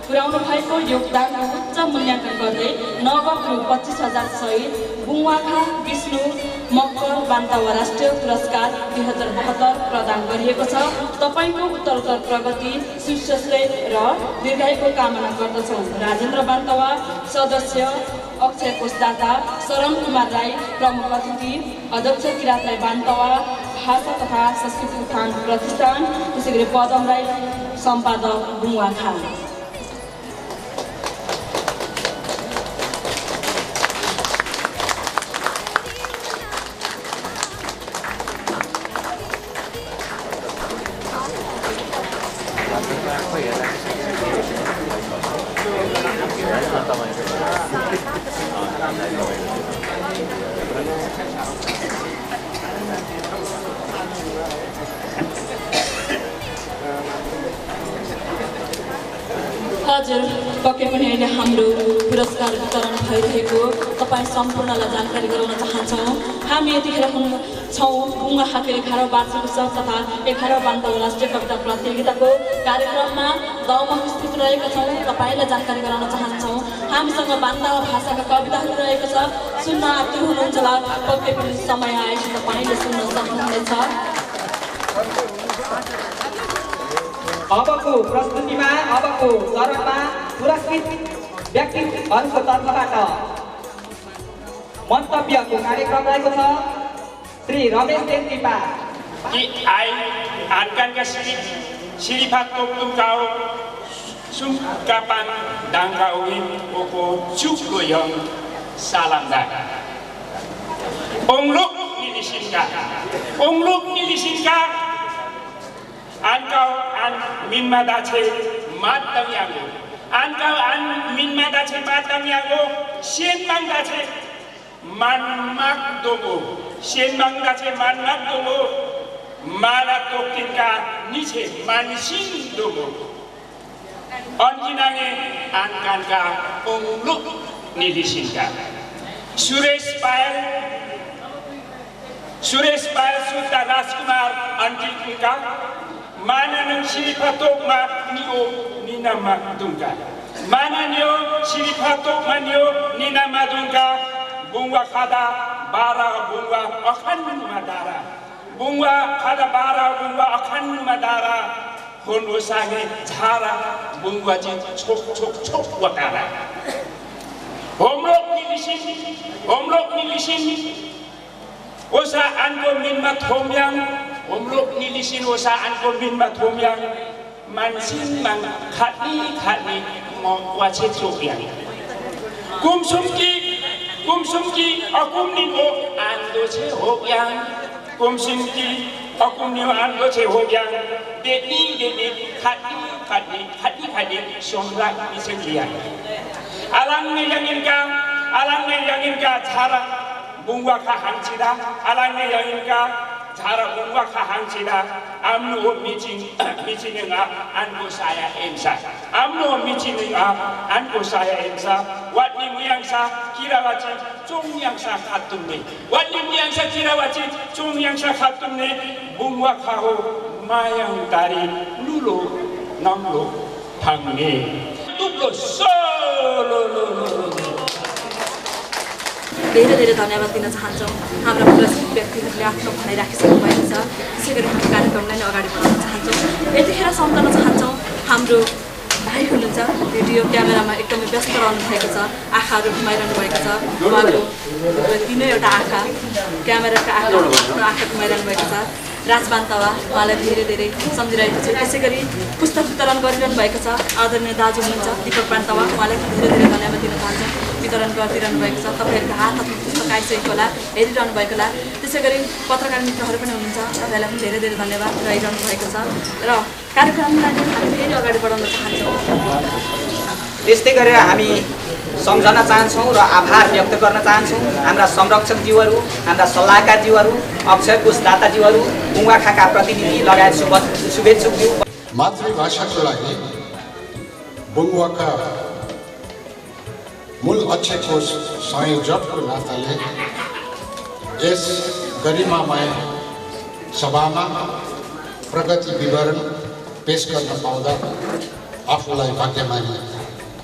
पुर्याउनु भएको योगदानको उच्च मूल्याङ्कन गर्दै नगद रु 25,000 सहित बुङ्गाखा विष्णु मकर बान्तावा राष्ट्रिय पुरस्कार 2072 प्रदान गरिएको छ। तपाईँको उत्तरोत्तर प्रगति सुस्वास्थ्य र दीर्घायुको कामना गर्दछौँ। राजेन्द्र बान्तावा सदस्य अक्षय कोषदाता शरण कुमार राई प्रमुख अतिथि अध्यक्ष किरात राई बान्तावा भाषा तथा संस्कृति उत्थान प्रतिष्ठान त्यसैगरी पदम राई सम्पादक बुङ्गाखा। हजुर पक्कै पनि अहिले हाम्रो पुरस्कार वितरण भइरहेको तपाईँ सम्पूर्णलाई जानकारी गराउन चाहन्छौँ। हामी यतिखेर छौँ बुङ्गाखाको 11औं वार्षिक उत्सव तथा 11औं बान्तावा राष्ट्रिय कविता प्रतियोगिताको कार्यक्रममा दमक स्थित रहेका छौँ। तपाईँलाई जानकारी गराउन चाहन्छौँ हामीसँग बान्तावा भाषाका कविताहरू रहेको छ। सुन्न आतुर हुनुहुन्छ होला, पक्कै पनि समय आएपछि तपाईँले सुन्न सक्नुहुनेछ। अबको प्रस्तुतिमा अबको चरणमा पुरस्कृत व्यक्तिहरूको तर्फबाट मन्तव्यको कार्यक्रम रहेको छ। Shri Ramesh तेन्जिपा Ankan sirifat toktum kau sungkapan dangkauin oko cukuyong salam dah. Ongluk nilisinka Ankau an min madace matang yango. Ankau an min madace matang yango. Sien mang dace manmak dogo. Sien mang dace manmak dogo. Mala tokinka nice mansin dogo. Onjinange angkanka ongluk nilisinka. Suresh Payal Sultan Rajkumar Antilka. Mana nang siripatok ma niyo ninamadungka. Mana niyo siripatok ma niyo ninamadungka. Bunga kada bara bunga akan madara. Bunga kada bara bunga akan madara. Hono sange jara bunga jin chok wakara. Omlok nilisin. Osa anko min mathomyang. Omlok nilisin usaan ko bin mathomyang mansin mang khani mo wache chokyan kumsumki akum nino ando che hokyang kumsumki akum nino ando che hokyang de khani somra miselian alang ne yangin ka jara bungwaka hangsida alange yainka zara bungwaka hangsida amno michininga anko saya emsa amno michininga anko saya emsa watni muyangsa kirawachi chongyangsa khatumne watni muyangsa kirawachi chongyangsa khatumne bungwaka ho mayang tari lulo namlo thangni tuplo solo धेरै धेरै धन्यवाद दिन चाहन्छौँ हाम्रा पुरस्कृत व्यक्तिहरूले आफ्नो भनाइ राखिसक्नु भएको छ त्यसै गरी हामी कार्यक्रमलाई नै अगाडि बढाउन चाहन्छौँ यतिखेर सम्झन चाहन्छौँ हाम्रो भाइ हुनुहुन्छ भिडियो क्यामेरामा एकदमै व्यस्त रहनु भएको छ आँखाहरू घुमाइरहनु भएको छ उहाँको तिनैवटा आँखा क्यामेराका आँखा घुमाइरहनु भएको छ राजबान्तवा उहाँलाई धेरै धेरै सम्झिरहेको छु त्यसै गरी पुस्तक वितरण गरिरहनु भएको छ आदरणीय दाजु हुनुहुन्छ दीपक बान्तवा उहाँलाई धेरै धेरै धन्यवाद दिन चाहन्छौँ वितरण गरिदिरहनु भएको छ तपाईँहरूको हातमा पुस्तक आइसकेको होला हेरिरहनु भएको होला त्यसै गरी पत्रकार मित्रहरू पनि हुनुहुन्छ तपाईँलाई पनि धेरै धेरै धन्यवाद रहिरहनु भएको छ र कार्यक्रमलाई हामी फेरि अगाडि बढाउन चाहन्छौँ त्यस्तै गरेर हामी सम्झन चाहन्छौँ र आभार व्यक्त गर्न चाहन्छौँ हाम्रा संरक्षकज्यूहरू हाम्रा सल्लाहकारज्यूहरू अक्षर कोषदाताज्यूहरू बुङ्गाखाका प्रतिनिधि लगायत शुभेच्छुकज्यू मातृभाषाको लागि बुङ्गाका मूल अक्षर कोष संयोजकको नाताले यस गरिमामय सभामा प्रगति विवरण पेश गर्न पाउँदा आफूलाई भाग्यमानी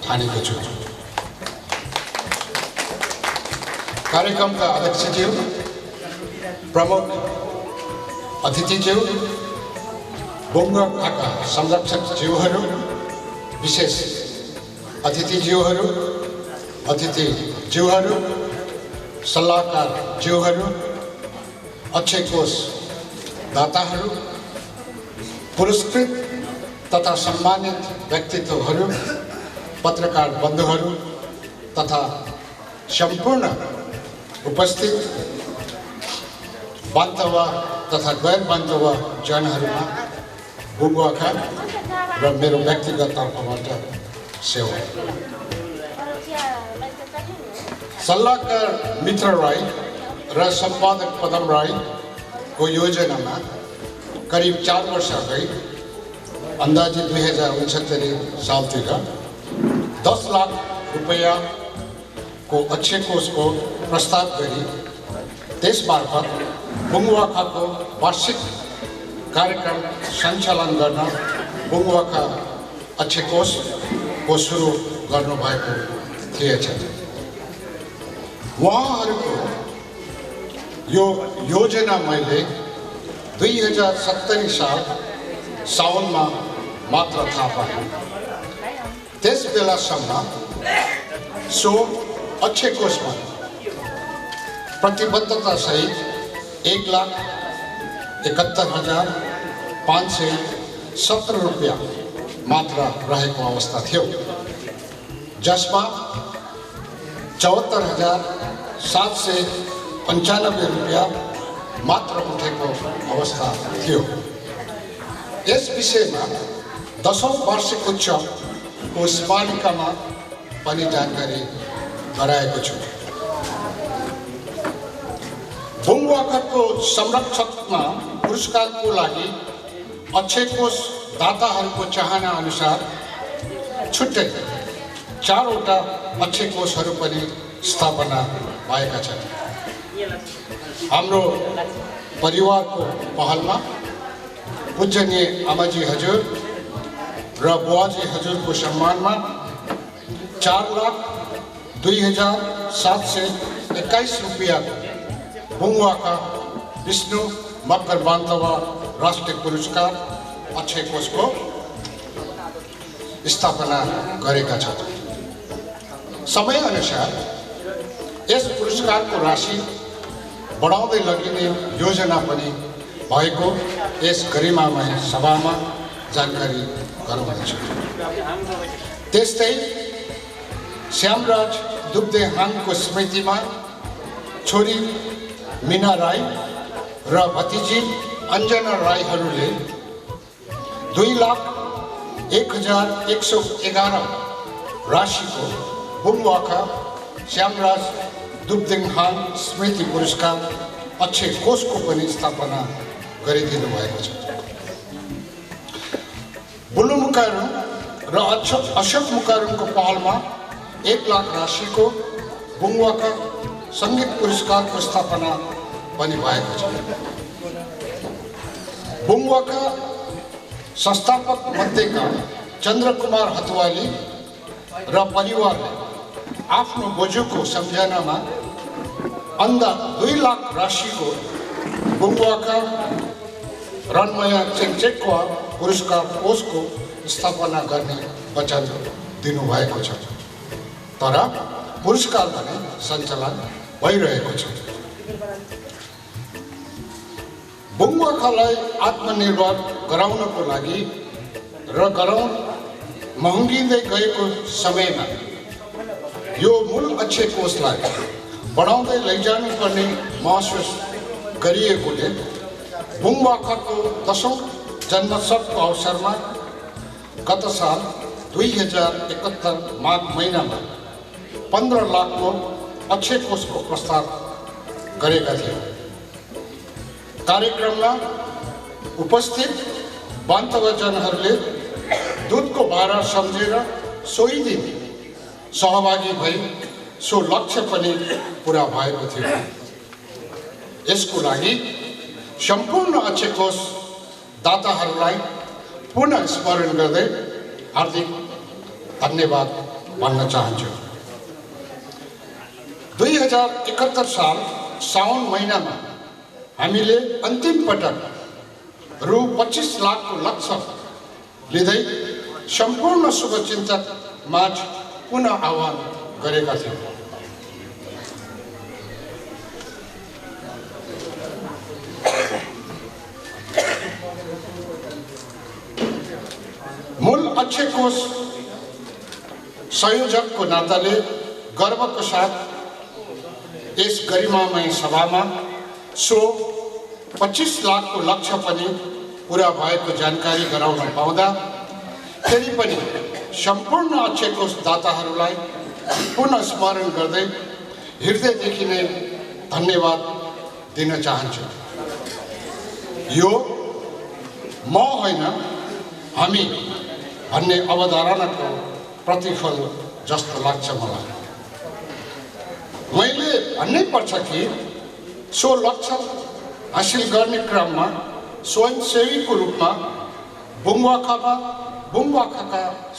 ठानेको छु। कार्यक्रमका अध्यक्षज्यू प्रमुख अतिथिज्यू बुङ्गाखाका संरक्षकज्यूहरू विशेष अतिथिज्यूहरू अतिथिज्यूहरू सल्लाहकारज्यूहरू अक्षय कोष दाताहरू पुरस्कृत तथा सम्मानित व्यक्तित्वहरू पत्रकार बन्धुहरू तथा सम्पूर्ण उपस्थित बान्तवा तथा गैर बान्तवा जनहरूमा बुङ्गाखा र मेरो व्यक्तिगत तर्फबाट सेवा सल्लाहकार मित्र राई र सम्पादक पदम राईको योजनामा करिब 4 वर्ष अगाडि अन्दाजी 2069 सालतिर 10 लाख रुपैयाँको अक्षय कोषको प्रस्ताव गरी त्यसमार्फत बुङ्गाखाको वार्षिक कार्यक्रम सञ्चालन गर्न बुङ्गाखा अक्षय कोषको सुरु गर्नुभएको थिएछ। उहाँहरूको यो योजना मैले 2070 साल साउनमा मात्र थाहा पाएँ। त्यस बेलासम्म सो अक्षय कोषमा प्रतिबद्धता सहित 1,71,517 रुपियाँ मात्र रहेको अवस्था थियो, जसमा 74,795 रुपियाँ मात्र उठेको अवस्था थियो। यस विषयमा 10औं वार्षिक उत्सवको स्मारिकामा पनि जानकारी गराएको छु। बुङ्गाखाको संरक्षकमा पुरस्कारको लागि अक्षय कोष दाताहरूको चाहना अनुसार छुट्टै 4 वटा अक्षय कोषहरू पनि स्थापना भएका छन्। हाम्रो परिवारको पहलमा पूजनीय आमाजी हजुर र बुवाजी हजुरको सम्मानमा 4,02,721 रुपियाँ बुङ्गाखा विष्णु मकर बान्तवा राष्ट्रिय पुरस्कार अक्षय कोषको स्थापना गरेका छन्। समयअनुसार यस पुरस्कारको राशि बढाउँदै लगिने योजना पनि भएको यस गरिमामय सभामा जानकारी गराउँदैछु। त्यस्तै श्यामराज दुग्देहाङको स्मृतिमा छोरी मीना राई र भतिजी अञ्जना राईहरूले 2,01,111 राशिको बुङ्गाखा श्यामराज दुपदेङहाङ स्मृति पुरस्कार अक्षय कोषको पनि स्थापना गरिदिनु भएको छ। बुलु मुकारुङ र अशोक मुकारुङको पहलमा 1 लाख राशिको बुङ्वाका सङ्गीत पुरस्कारको स्थापना पनि भएको छ। बुङ्वाका संस्थापक मध्येका चन्द्रकुमार हतवाली र परिवारले आफ्नो बोजूको सम्झनामा अन्दा 2 लाख राशिको बुङ्वाका रनमया चेङ्चेक्वा पुरस्कार कोषको स्थापना गर्ने वचन दिनुभएको छ। तर पुरस्कार भने सञ्चालन भइरहेको छ। बुङ्वाखालाई आत्मनिर्भर गराउनको लागि र महँगिँदै गएको समयमा यो मूल अक्षय कोषलाई बढाउँदै लैजानुपर्ने महसुस गरिएकोले बुङ्वाखाको 10औं जन्मोत्सवको अवसरमा गत साल 2071 माघ महिनामा 15 लाखको अक्षय कोषको प्रस्ताव गरेका थिए। कार्यक्रममा उपस्थित बान्तवजनहरूले दूधको भारा सम्झेर सोही दिन सहभागी भई सो लक्ष्य पनि पुरा भएको थियो। यसको लागि सम्पूर्ण अक्षय कोष दाताहरूलाई पुनः स्मरण गर्दै हार्दिक धन्यवाद भन्न चाहन्छु। 2071 साल साउन महिनामा हामीले अन्तिम पटक रु 25 लाखको लक्ष्य लिँदै सम्पूर्ण शुभचिन्तक माझ पुनः आह्वान गरेका थियौँ। मूल अक्षय कोष संयोजकको नाताले गर्वको साथ यस गरिमामय सभामा सो 25 लाखको लक्ष्य पनि पुरा भएको जानकारी गराउन पाउँदा फेरि पनि सम्पूर्ण अक्षय कोष दाताहरूलाई पुनः स्मरण गर्दै हृदयदेखि नै धन्यवाद दिन चाहन्छु। यो म होइन हामी भन्ने अवधारणाको प्रतिफल जस्तो लाग्छ मलाई। मैले भन्नै पर्छ कि सो लक्ष्य हासिल गर्ने क्रममा स्वयंसेवीको रूपमा बुङ्वाखाका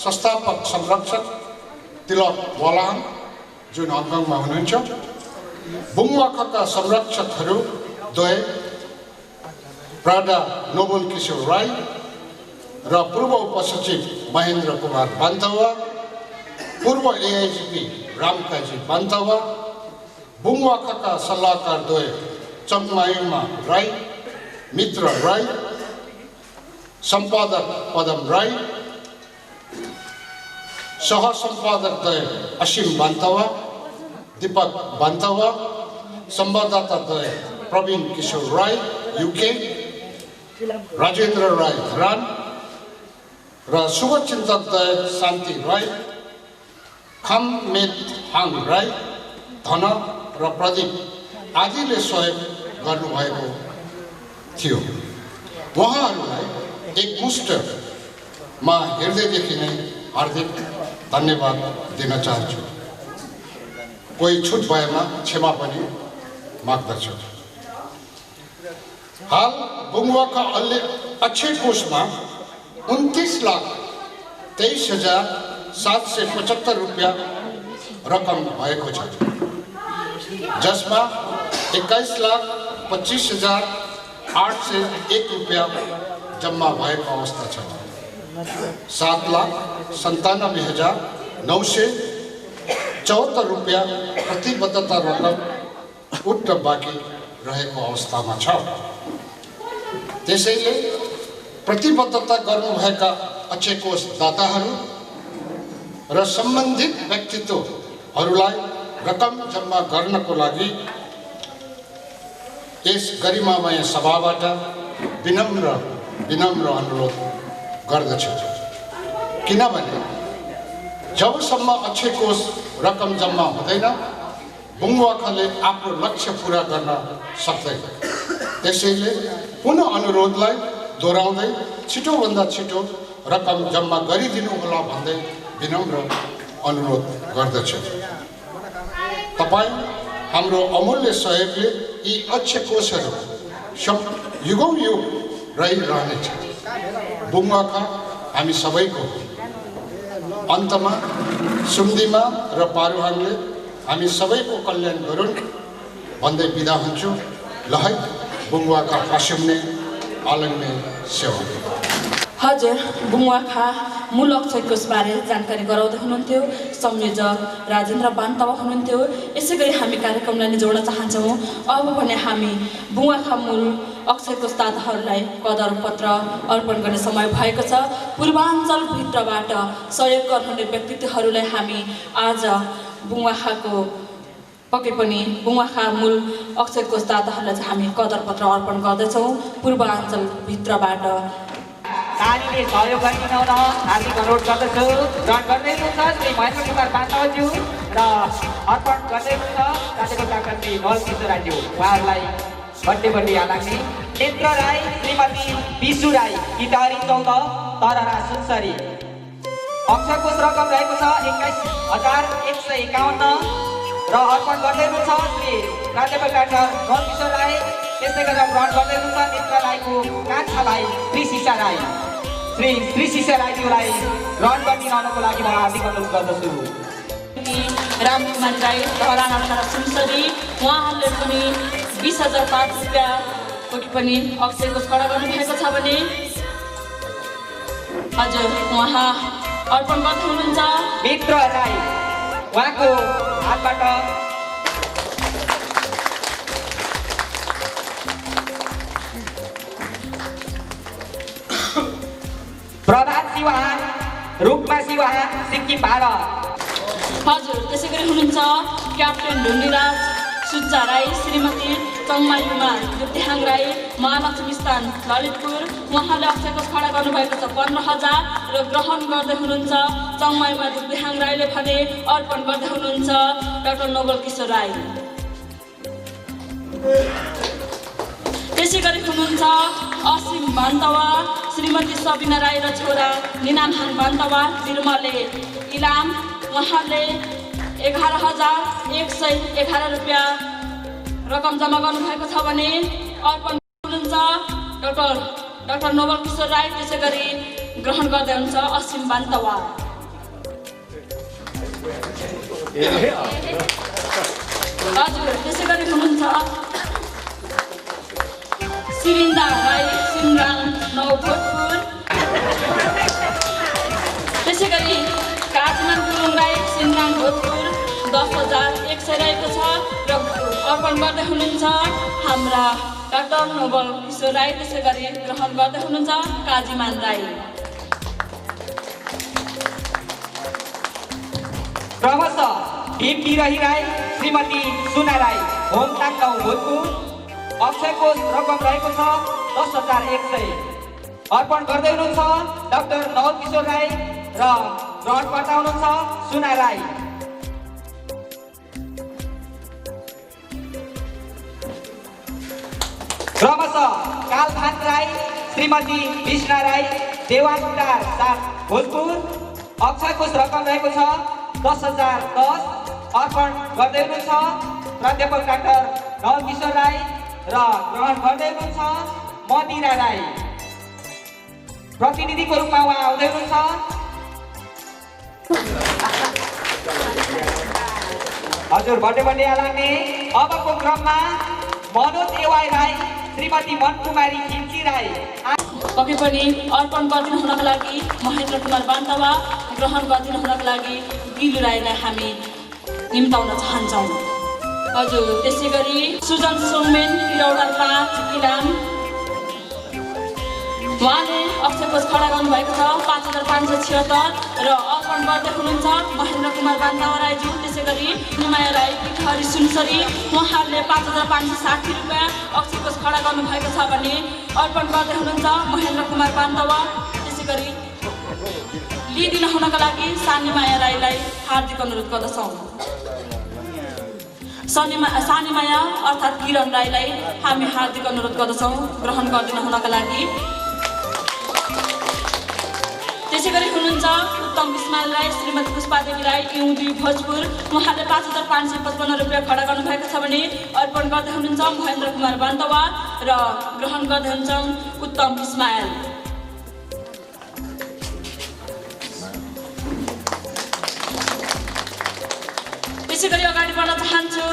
संस्थापक संरक्षक तिलक वलाङ जुन हङकङमा हुनुहुन्छ, बुङ्वाखाका संरक्षकहरू द्वय प्राडा नोबल किशोर राई र पूर्व उपसचिव महेन्द्र कुमार बान्तवा, पूर्व एआइजिपी रामकाजी बान्तवा, बुङ्वाखाका सल्लाहकार द्वय चङ्मायुमा राई, मित्र राई, सम्पादक पदम राई, सहसम्पादक द्वय असीम बान्तवा, दीपक बान्तवा, संवाददाता द्वय प्रवीण किशोर राई युके, राजेन्द्र राई धरान र शुभचिन्तक द्वय शान्ति राई, खाममेत हाङ राई, धन र प्रदीप आदिले सहयोग गर्नुभएको थियो। उहाँहरूलाई एकमुष्टमा हृदयदेखि नै हार्दिक धन्यवाद दिन चाहन्छु। कोही छुट भएमा क्षमा पनि माग्दछु। हाल बुङ्वाका अक्षय कोषमा 29,23,775 रुपियाँ रकम भएको छ, जसमा 21,25,801 रुपियाँ जम्मा भएको अवस्था छ। 7,97,974 रुपियाँ प्रतिबद्धता रकम उक्त बाँकी रहेको अवस्थामा छ। त्यसैले प्रतिबद्धता गर्नुभएका अक्षय कोष दाताहरू र सम्बन्धित व्यक्तित्वहरूलाई रकम जम्मा गर्नको लागि यस गरिमामय सभाबाट विनम्र अनुरोध गर्दछु। किनभने जबसम्म अक्षय कोष रकम जम्मा हुँदैन बुङ्वाखाले आफ्नो लक्ष्य पुरा गर्न सक्दैन। त्यसैले पुनः अनुरोधलाई दोहोऱ्याउँदै छिटोभन्दा छिटो रकम जम्मा गरिदिनुहोला भन्दै विनम्र अनुरोध गर्दछु। तपाईँ हाम्रो अमूल्य सहयोगले यी अक्षय कोषहरू युगौँ युग रहिरहनेछ। बुङ्वाखा हामी सबैको। अन्तमा सुम्दिमा र पारुहाङले हामी सबैको कल्याण गरून् भन्दै बिदा हुन्छु। लहै बुङ्वाखा फासुम्ने आलङ्ने सेवा। हजुर, बुङ्वाखा मूल अक्षय कोषबारे जानकारी गराउँदै हुनुहुन्थ्यो संयोजक राजेन्द्र बान्तवा हुनुहुन्थ्यो। यसै गरी हामी कार्यक्रमलाई नै जोड्न चाहन्छौँ। अब भने हामी बुङ्वाखा मूल अक्षय कोष दाताहरूलाई कदर पत्र अर्पण गर्ने समय भएको छ। पूर्वाञ्चलभित्रबाट सहयोग गर्नुहुने व्यक्तित्वहरूलाई हामी आज बुङ्वाखाको पक्कै पनि बुङ्वाखा मूल अक्षय कोष दाताहरूलाई चाहिँ हामी कदर पत्र अर्पण गर्दछौँ। पूर्वाञ्चलभित्रबाट नानीले सहयोग गरिदिन हार्दिक अनुरोध गर्दछु। ग्रहण गर्दै हुनुहुन्छ श्री महेन्द्र कुमार बान्तवाज्यू र अर्पण गर्दै हुनुहुन्छ राज्यको डाक्टर श्री नवल किशोर राईज्यू। उहाँहरूलाई बड्डे लाग्ने। नेत्र राई श्रीमती विशु राई इटारी 14 तररा सुनसरी। अक्षय कोष रकम रहेको छ 21,151 र अर्पण गर्दै हुनुहुन्छ श्री प्राध्यापक डाक्टर नवल किशोर राई। त्यसै गरेर ग्रहण गर्दै हुनुहुन्छ नेत्र राईको कान्छा भाइ श्री शिशा राई। श्री शिशा राईज्यूलाई ग्रहण गरिदिनको लागि म हार्दिक अनुरोध गर्दछु। रामकुमार राई धरा नखरा सुनसरी, उहाँहरूले पनि 20,005 रुपियाँ पनि अक्षय कोष खडा गर्नुभएको छ भने हजुर उहाँ अर्पण गर्दै हुनुहुन्छ। मित्र राई उहाँको हातबाट प्रभात सिवाहान रूपमा सिवाहान सिक्किम भारत। हजुर त्यसै गरी हुनुहुन्छ क्याप्टेन ढुन्डीराज सुच्चा राई, श्रीमती चङमायुमा युक्तिहाङ राई, महालक्ष्मी स्थान ललितपुर। उहाँले अक्षय कोष खडा गर्नुभएको छ 15,000 र ग्रहण गर्दै हुनुहुन्छ चङमायुमा युक्तिहाङ राईले भने अर्पण गर्दै हुनुहुन्छ डाक्टर नवल किशोर राई। त्यसै गरी हुनुहुन्छ असीम बान्तवा, श्रीमती सबिना राई र छोरा निनामहाङ बान्तवा तिरुमले इलाम। उहाँले 11,111 रुपियाँ रकम जम्मा गर्नुभएको छ भने अर्पण हुनुहुन्छ डाक्टर नवल किशोर राई। त्यसै गरी ग्रहण गर्दै हुनुहुन्छ असीम बान्तवा। हजुर त्यसै गरी हुनुहुन्छ सिरिन्दा राई सिमराङ नौभोटपुर। त्यसै गरी काजमान गुरुङ राई सिमराङ भोटपुर 10,100 रहेको छ र अर्पण गर्दै हुनुहुन्छ हाम्रा डाक्टर नवल किशोर राई। त्यसै गरी ग्रहण गर्दै हुनुहुन्छ काजीमान राई। क्रमशः भीम बिरही राई श्रीमती सुना राई होमताङ गाउँ भोजपुर। अक्षय कोष रकम रहेको छ 10,100। अर्पण गर्दै हुनुहुन्छ डाक्टर नवल किशोर राई र ग्रहणकर्ता हुनुहुन्छ सुना राई। क्रमशः कालभान राई श्रीमती विष्णा राई देवानटार 7 भोजपुर। अक्षय कोष रकम रहेको छ 10,010। अर्पण गर्दै हुनुहुन्छ प्राध्यापक डाक्टर नवल किशोर राई र ग्रहण गर्दै हुनुहुन्छ मदिरा राई। प्रतिनिधिको रूपमा उहाँ आउँदै हुनुहुन्छ। हजुर बड्डे लाग्ने। अबको क्रममा मनोज एवाई राई श्रीमती मनकुमारी खिम्ची राई पक्कै पनि अर्पण गरिदिनु हुनको लागि महेन्द्र कुमार बान्तवा, ग्रहण गरिदिनु हुनको लागि गिलु राईलाई हामी निम्ताउन चाहन्छौँ। हजुर त्यसै गरी सुजन सोमेन किरौडा 5 इलाम। उहाँले अक्षय कोष खडा गर्नुभएको छ 5,576 र अर्पण गर्दै हुनुहुन्छ महेन्द्र कुमार बान्तवा राईज्यू। त्यसै गरी निमाया राई पिठहरी सुनसरी, उहाँहरूले 5,560 रुपियाँ अक्षय कोष खडा गर्नुभएको छ भने अर्पण गर्दै हुनुहुन्छ महेन्द्र कुमार बान्तवा। त्यसै गरी लिइदिन हुनका लागि सानी माया राईलाई हार्दिक अनुरोध गर्दछौँ। सानीमाया अर्थात् किरण राईलाई हामी हार्दिक अनुरोध गर्दछौँ ग्रहण गरिदिन हुनका लागि। त्यसै गरी हुनुहुन्छ उत्तम इस्माइल राई, श्रीमती पुष्पादेवी राई, इउँदी भोजपुर, उहाँले 5555 रुपियाँ खडा गर्नुभएको छ भने अर्पण गर्दै हुनुहुन्छ महेन्द्र कुमार बान्तवा र ग्रहण गर्दै हुनुहुन्छ उत्तम इस्माइल। त्यसै गरी अगाडि बढ्न चाहन्छु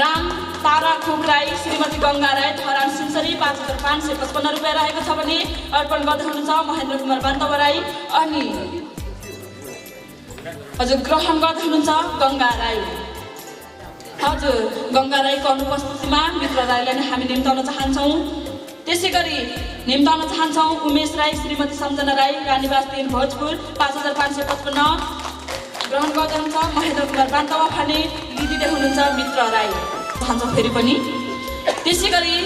राम तारा खोक राई, श्रीमती गङ्गा राई, धरान सिंसरी 5555 रुपियाँ रहेको छ भने अर्पण गर्दै हुनुहुन्छ महेन्द्र कुमार बान्तवा राई। अनि हजुर ग्रहण गर्दै हुनुहुन्छ गङ्गा राई। हजुर गङ्गा राईको अनुपस्थितिमा मित्र राईलाई नै हामी निम्ताउन चाहन्छौँ। त्यसै गरी निम्ताउन चाहन्छौँ उमेश राई, श्रीमती सम्झना राई, रानीवास 3 भोजपुर 5555 ग्रहण गर्दै हुनुहुन्छ महेन्द्र कुमार बान्तवा भने लिदिँदै हुनुहुन्छ मित्र राई चाहन्छौँ फेरि पनि। त्यसै गरी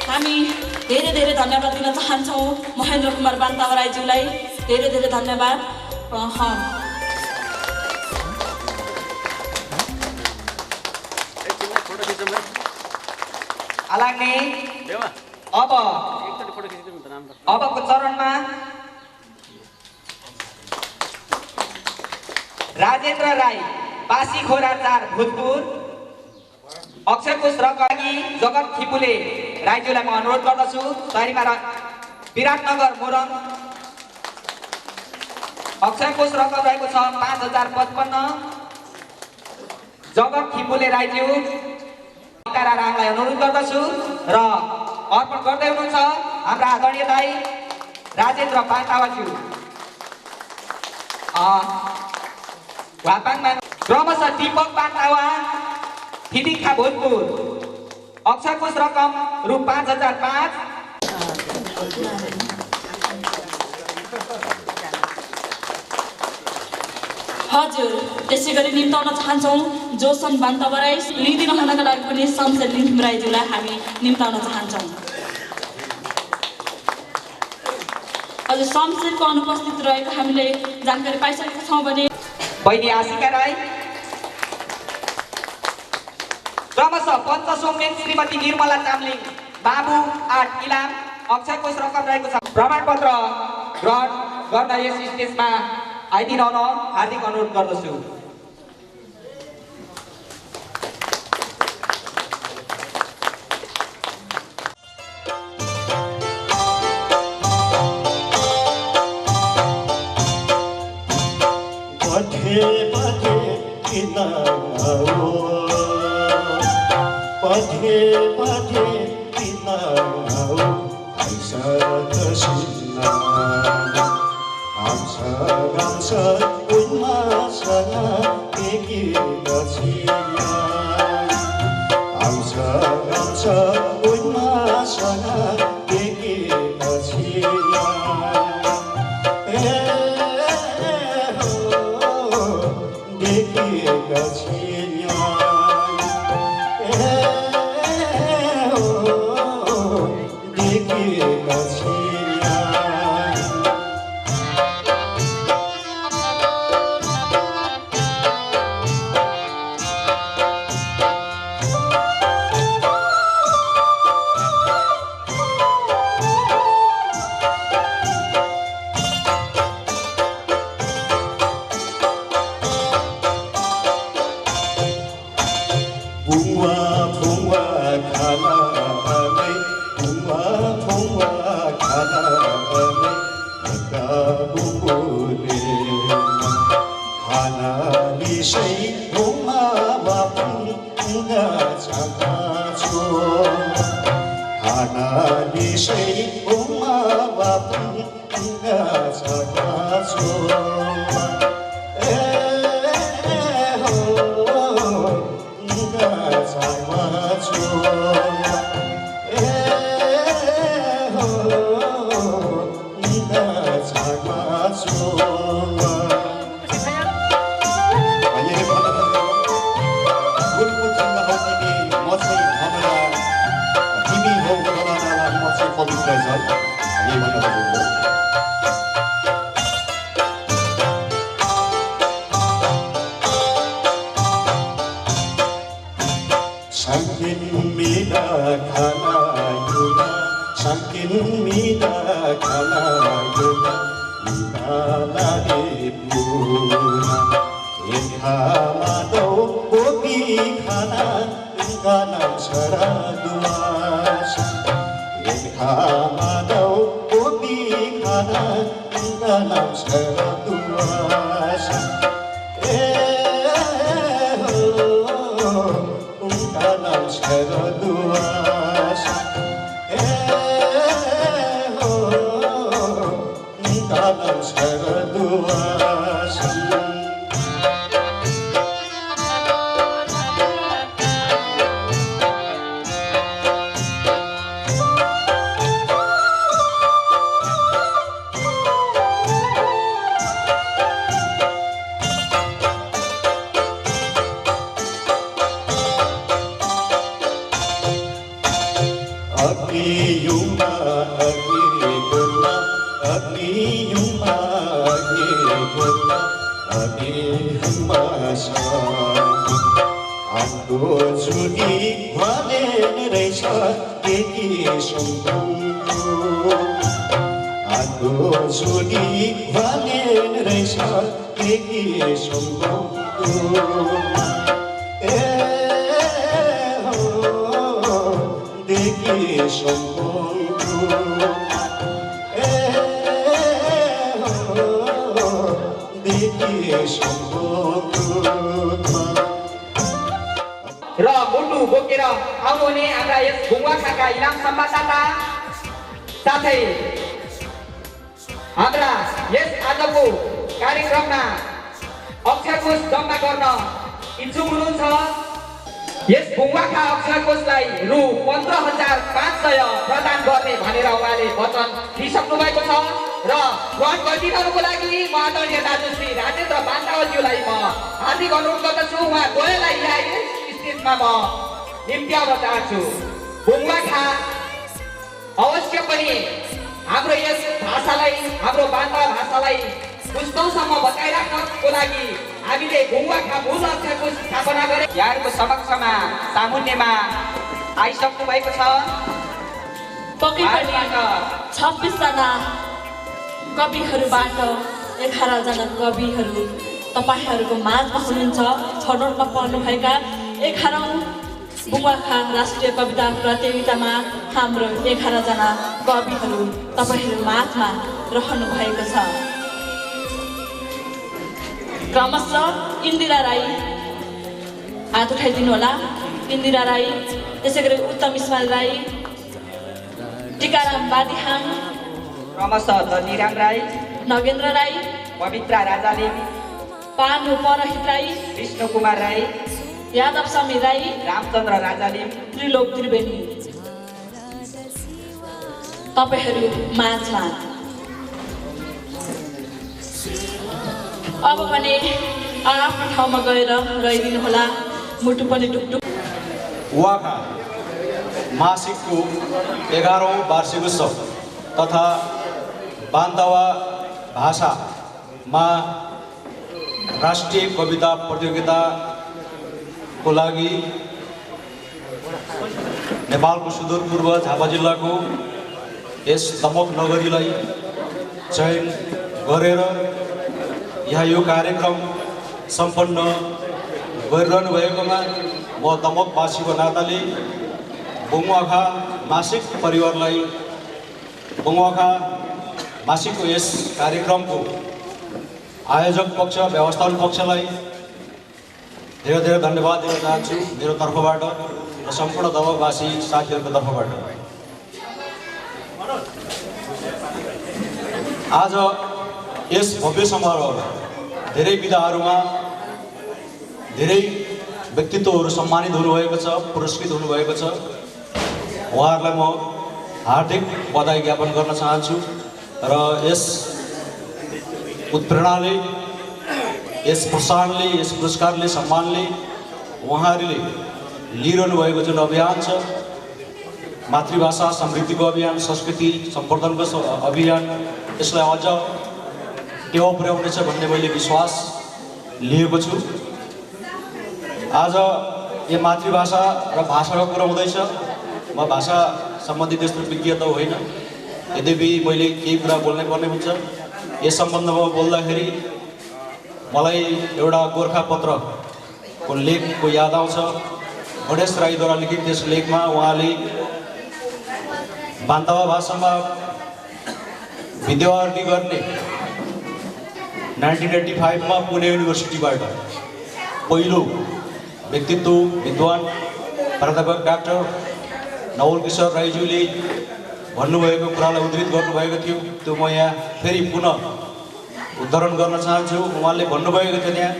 हामी धेरै धेरै धन्यवाद दिन चाहन्छौँ महेन्द्र कुमार बान्तवा राईज्यूलाई, धेरै धेरै धन्यवाद। आलाग्ने अबको चरणमा राजेन्द्र राई, पासी खोरा 4 भोजपुर, अक्षरकोश रकगी जगत खिपुले राईज्यूलाई म अनुरोध गर्दछु तयारीमा विराटनगर मोरङ अक्षरकोश रकम रहेको छ 5055 जगत खिपुले राईज्यू राङलाई अनुरोध गर्दछु र अर्पण गर्दै हुनुहुन्छ हाम्रा आदरणीय दाई राजेन्द्र बान्तवाज्यू। क्रमशः दीपक बान्तवा थिदिखा भोजपुर अक्षरकोश रकम रु 5005। हजुर त्यसै गरी निम्ताउन चाहन्छौँ जोसन बान्तवा राई, लिदिन हुनका लागि पनि शमशेर लिम्बु राईज्यूलाई हामी निम्ताउन चाहन्छौँ। हजुर शमशेरको अनुपस्थित रहेको हामीले जानकारी पाइसकेका छौँ भने बहिनी आशिका राई, क्रमशः पञ्चसोमेन श्रीमती निर्मला चामलिङ, बाबु 8 इलाम अक्षरकोश रकम रहेको छ। प्रमाणपत्र ग्रहण गर्न यस स्टेजमा आइदिन हार्दिक अनुरोध गर्दछु। खाना युना साकिन मिदा खाना युना लागे पुना एखा मादौ कोपी खाना इनका नाम सरा दुआसा एखा मादौ कोपी खाना इनका नाम सरा दुआसा उनका नाम सरा दुआसा उनका नाम सरा दुआसा जुदी भलेन रहेछ केकी सम्बन्ध आगो जुदी भलेन रहेछ केकी सम्बन्ध ए हो देखि सम्बन्ध ए हो देखि सम्बन्ध र मुटु बोकेर आउनुहुने हाम्रा यस बुङ्वाखाका इलाम संवाददाता साथै हाम्रा यस आजको कार्यक्रममा अक्षरकोश जम्मा गर्न इच्छुक हुनुहुन्छ यस बुङ्वाखा अक्षरकोशलाई रु 15,500 प्रदान गर्ने भनेर उहाँले वचन दिइसक्नु भएको छ र ग्रहण गरिदिनुको लागि म आदरणीय दाजु श्री राजेन्द्र बान्तावज्यूलाई म हार्दिक अनुरोध गर्दछु उहाँ द्वयलाई ल्याए स्टेजमा म निम्त्याउन चाहन्छु बुङ्वाखा अवश्य पनि हाम्रो यस भाषालाई हाम्रो बान्ता भाषालाई पुस्तौसम्म बचाइराख्नको लागि हामीले बुङ्वाखा मूल अक्षरको स्थापना गरे यहाँहरूको समक्षमा सामुन्यमा आइसक्नु भएको छ पक्कै पनि 26 जना कविहरूबाट 11 जना कविहरू तपाईहरूको माझमा हुनुहुन्छ छनौटमा पर्नुभएका 11औं बुङ्वाखा राष्ट्रिय कविता प्रतियोगितामा हाम्रो 11 जना कविहरू तपाईहरू माझमा रहनु भएको छ क्रमशः इन्दिरा राई हात उठाइदिनु होला इन्दिरा राई त्यसैगरी उत्तम इस्माइल राई टिकाराम बादिहाङ क्रमशः धनीराम राई नगेन्द्र राई पवित्रा राजाले पानु परहित राई विष्णु कुमार राई यादव समीर राई रामचन्द्र राजाले त्रिलोक त्रिवेणी तपाईहरू माझमा अब भने आफ्नो ठाउँमा गएर रहिदिनु होला मुटु पनि टुकटुक वाखा मासिकको 11औं वार्षिकोत्सव तथा बान्तावा भाषामा राष्ट्रिय कविता प्रतियोगिताको लागि नेपालको सुदूरपूर्व झापा जिल्लाको यस दमक नगरीलाई चयन गरेर यहाँ यो कार्यक्रम सम्पन्न गरिरहनु भएकोमा म दमकवासीको नाताले बुङ्वाखा मासिक परिवारलाई बुङ्वाखा मासिकको यस कार्यक्रमको आयोजक पक्ष व्यवस्थापन पक्षलाई धेरै धेरै धन्यवाद दिन चाहन्छु मेरो तर्फबाट र सम्पूर्ण दमकवासी साथीहरूको तर्फबाट। आज यस भव्य समारोहमा धेरै विधाहरूमा धेरै व्यक्तित्वहरू सम्मानित हुनुभएको छ, पुरस्कृत हुनुभएको छ। उहाँहरूलाई म हार्दिक बधाई ज्ञापन गर्न चाहन्छु र यस उत्प्रेरणाले, यस प्रोत्साहनले, यस पुरस्कारले, सम्मानले उहाँहरूले लिइरहनु भएको जुन अभियान छ, मातृभाषा समृद्धिको अभियान, संस्कृति सम्वर्धनको अभियान, यसलाई अझ टेवा पुर्याउनेछ भन्ने मैले विश्वास लिएको छु। आज यो मातृभाषा र भाषाको कुरा हुँदैछ, म म भाषा सम्बन्धी त्यस्तो विज्ञ त होइन, यद्यपि मैले केही कुरा बोल्नै पर्ने हुन्छ। यस सम्बन्धमा बोल्दाखेरि मलाई एउटा गोर्खापत्रको लेखको याद आउँछ। गणेश राईद्वारा लिखित त्यस लेखमा उहाँले बान्तवा भाषामा विद्यार्थी गर्ने 1985 मा पुणे युनिभर्सिटीबाट पहिलो व्यक्तित्व विद्वान प्राध्यापक डाक्टर नवल किशोर राईज्यूले भन्नुभएको कुरालाई उद्धृत गर्नुभएको थियो। त्यो म यहाँ फेरि पुनः उद्धरण गर्न चाहन्छु। उहाँले भन्नुभएको थियो त्यहाँ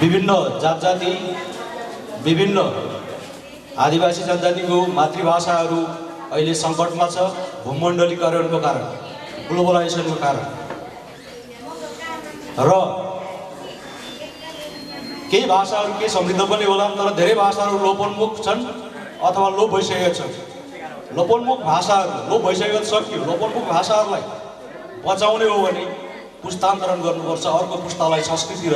विभिन्न जात जाति, विभिन्न आदिवासी जनजातिको मातृभाषाहरू अहिले सङ्कटमा छ भूमण्डलीकरणको कारण, ग्लोबलाइजेसनको कारण। र केही भाषाहरू के समृद्ध पनि होला, तर धेरै भाषाहरू लोपोन्मुख छन् अथवा लोप भइसकेका छन्। लोपोन्मुख भाषाहरू लोप भइसकेको सक्यो। लोपोन्मुख भाषाहरूलाई बचाउने हो भने पुस्तान्तरण गर्नुपर्छ, अर्को पुस्तालाई संस्कृति र